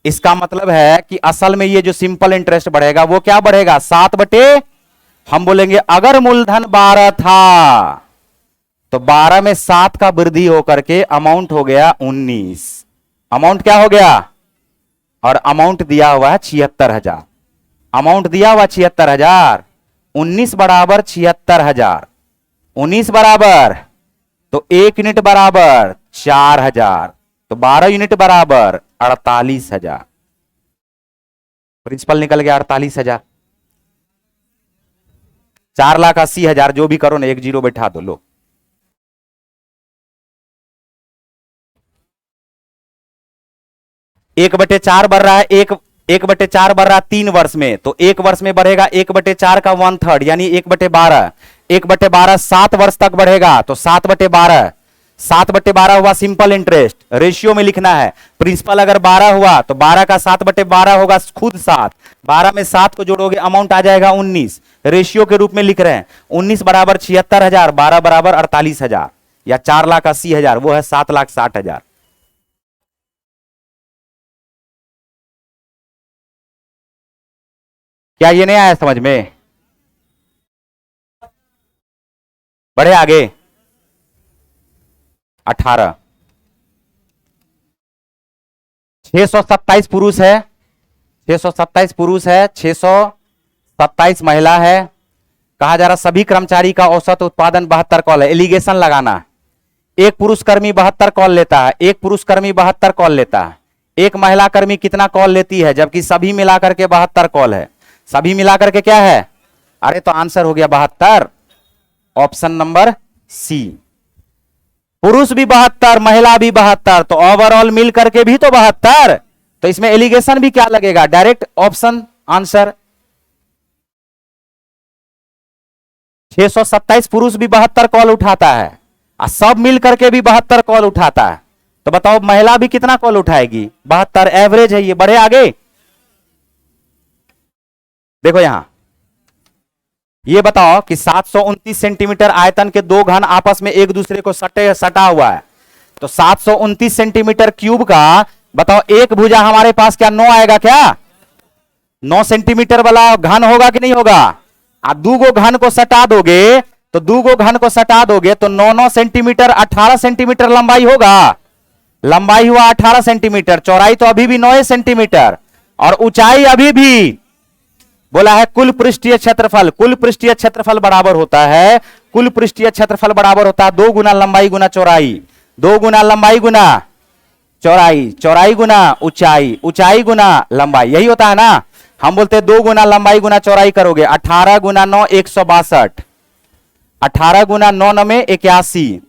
इसका मतलब है कि असल में ये जो सिंपल इंटरेस्ट बढ़ेगा वो क्या बढ़ेगा? 7 हम बोलेंगे अगर मूलधन 12 था तो 12 में 7 का वृद्धि होकर के अमाउंट हो गया 19। अमाउंट क्या हो गया? और अमाउंट दिया हुआ है 76,000। अमाउंट दिया हुआ 76,000, 19 बराबर 76,000, 19 बराबर, तो 1 यूनिट बराबर 4,000, तो 12 यूनिट बराबर 48,000। प्रिंसिपल निकल गया 48,000। 4,80,000 जो भी करो ना, एक जीरो बैठा दो। लो, एक बटे चार बढ़ रहा है, 1/4 बढ़ रहा है 3 वर्ष में, तो 1 वर्ष में बढ़ेगा 1/4 का 1/3, यानी 1/12, 1/12 7 वर्ष तक बढ़ेगा तो 7/12, 7/12 हुआ सिंपल इंटरेस्ट, रेशियो में लिखना है। प्रिंसिपल अगर 12 हुआ तो 12 का 7/12 होगा खुद 7, 12 में 7 को जोड़ोगे अमाउंट आ जाएगा 19, रेशियो के रूप में लिख रहे हैं। 19 बराबर 76,000, 12 बराबर 48,000 या 4,80,000, वो है 7,60,000। क्या ये नहीं आया समझ में? बढ़े आगे। 18, 627 पुरुष है, 627 पुरुष है, 627 महिला है। कहा जा रहा सभी कर्मचारी का औसत उत्पादन 72 कॉल है। एलिगेशन लगाना, एक पुरुष कर्मी 72 कॉल लेता है, एक पुरुष कर्मी 72 कॉल लेता है, एक महिला कर्मी कितना कॉल लेती है, जबकि सभी मिलाकर के 72 कॉल है। सभी मिलाकर के क्या है? अरे तो आंसर हो गया 72, ऑप्शन नंबर सी। पुरुष भी 72, महिला भी 72, तो ओवरऑल मिल करके भी तो 72, तो इसमें एलिगेशन भी क्या लगेगा? Direct option answer. 627 पुरुष भी 72 कॉल उठाता है और सब मिल करके भी 72 कॉल उठाता है, तो बताओ महिला भी कितना कॉल उठाएगी? 72, एवरेज है ये। बढ़े आगे। देखो यहां ये बताओ कि 729 सेंटीमीटर आयतन के दो घन आपस में एक दूसरे को सटा हुआ है, तो 729 सेंटीमीटर क्यूब का बताओ एक भुजा हमारे पास क्या 9 आएगा क्या? 9 सेंटीमीटर वाला घन होगा कि नहीं होगा? आप दो गो घन को सटा दोगे तो 2 गो घन को सटा दोगे तो 9 सेंटीमीटर 18 सेंटीमीटर लंबाई होगा। लंबाई हुआ 18 सेंटीमीटर, चौड़ाई तो अभी भी 9 सेंटीमीटर और ऊंचाई अभी भी बोला है कुल पृष्ठीय क्षेत्रफल। कुल पृष्ठीय क्षेत्रफल बराबर होता है, कुल पृष्ठीय क्षेत्रफल बराबर होता है 2 गुना लंबाई गुना चौड़ाई, 2 गुना लंबाई गुना चौड़ाई, चौड़ाई गुना ऊंचाई, ऊंचाई गुना लंबाई, यही होता है ना। हम बोलते हैं 2 गुना लंबाई गुना चौड़ाई करोगे 18 गुना 9 162, 18 गुना 9 में 81,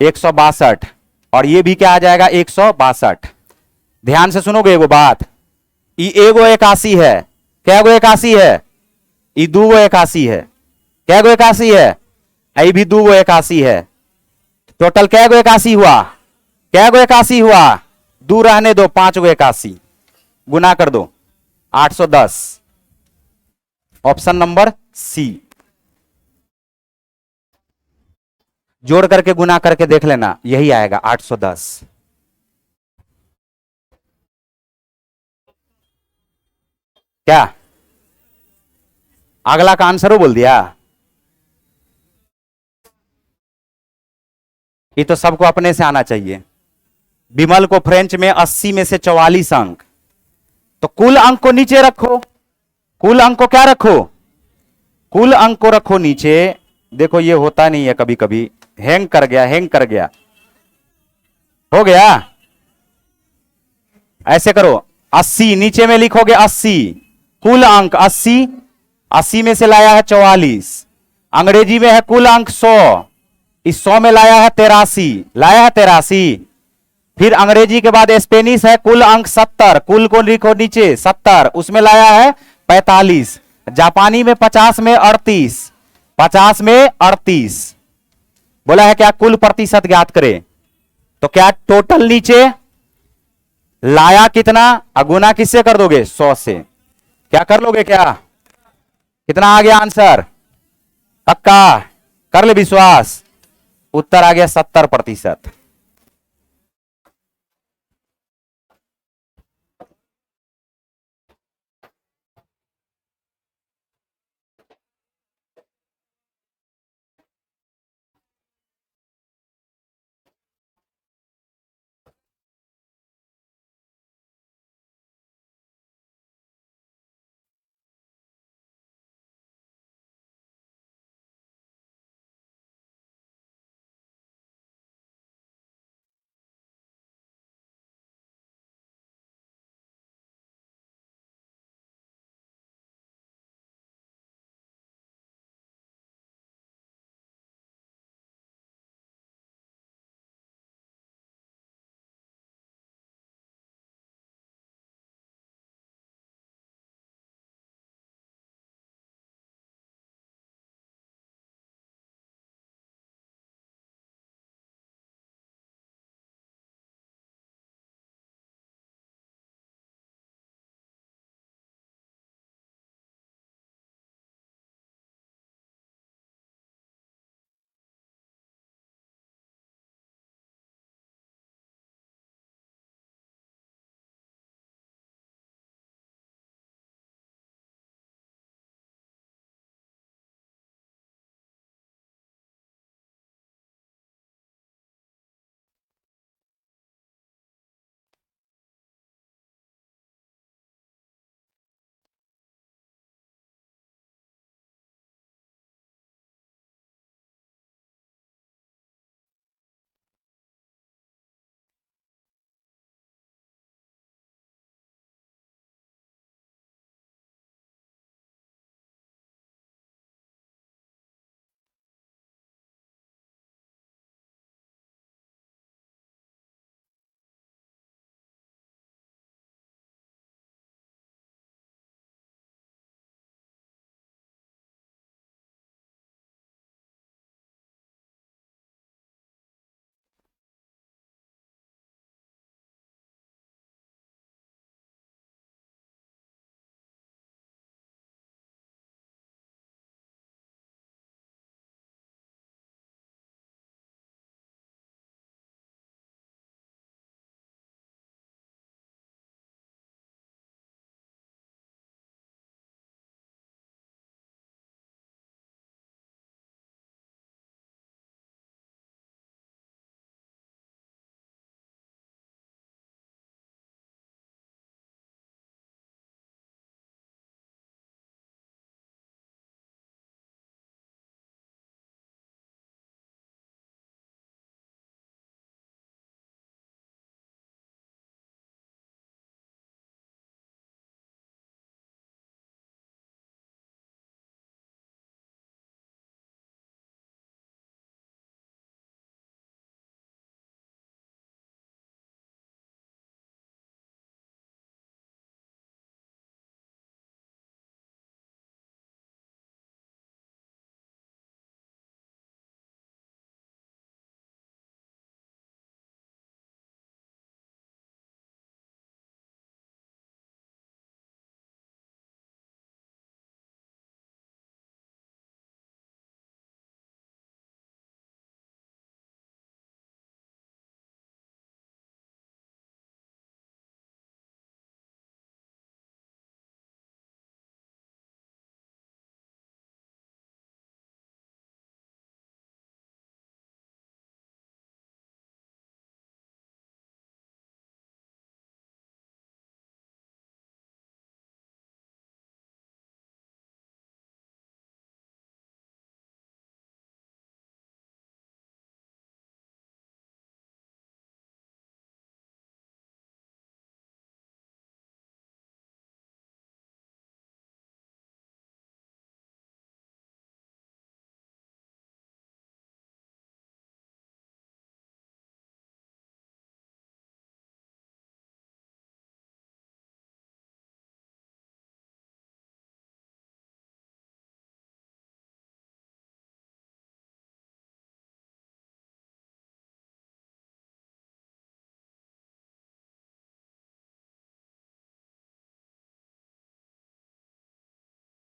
162, और ये भी क्या आ जाएगा 162। ध्यान से सुनोगे एगो बात, ये एगो 81 है, क्या गो 81 है? ये 2 गो 81 है, क्या गो 81 है? ये भी 2 गो 81 है। टोटल क्या गो 81 हुआ? क्या गो 81 हुआ? 2 रहने दो, 5 गो 81, गुना कर दो 810, ऑप्शन नंबर सी। जोड़ करके गुना करके देख लेना, यही आएगा 810। क्या अगला का आंसर बोल दिया? ये तो सबको अपने से आना चाहिए। विमल को फ्रेंच में 80 में से 44 अंक, तो कुल अंक को नीचे रखो। कुल अंक को क्या रखो? कुल अंक को रखो नीचे। देखो ये होता नहीं है, कभी कभी हैंग कर गया, हैंग कर गया, हो गया। ऐसे करो 80 नीचे में लिखोगे 80, कुल अंक 80, 80 में से लाया है 44, अंग्रेजी में है कुल अंक 100, इस 100 में लाया है 83, लाया है 83। फिर अंग्रेजी के बाद स्पेनिश है कुल अंक 70, कुल को लिखो नीचे 70, उसमें लाया है 45। जापानी में 50 में 38, 50 में 38। बोला है क्या कुल प्रतिशत ज्ञात करें, तो क्या टोटल नीचे लाया कितना, गुना किससे कर दोगे? 100 से। क्या कर लोगे? क्या कितना आ गया आंसर? पक्का कर ले विश्वास? उत्तर आ गया 70%।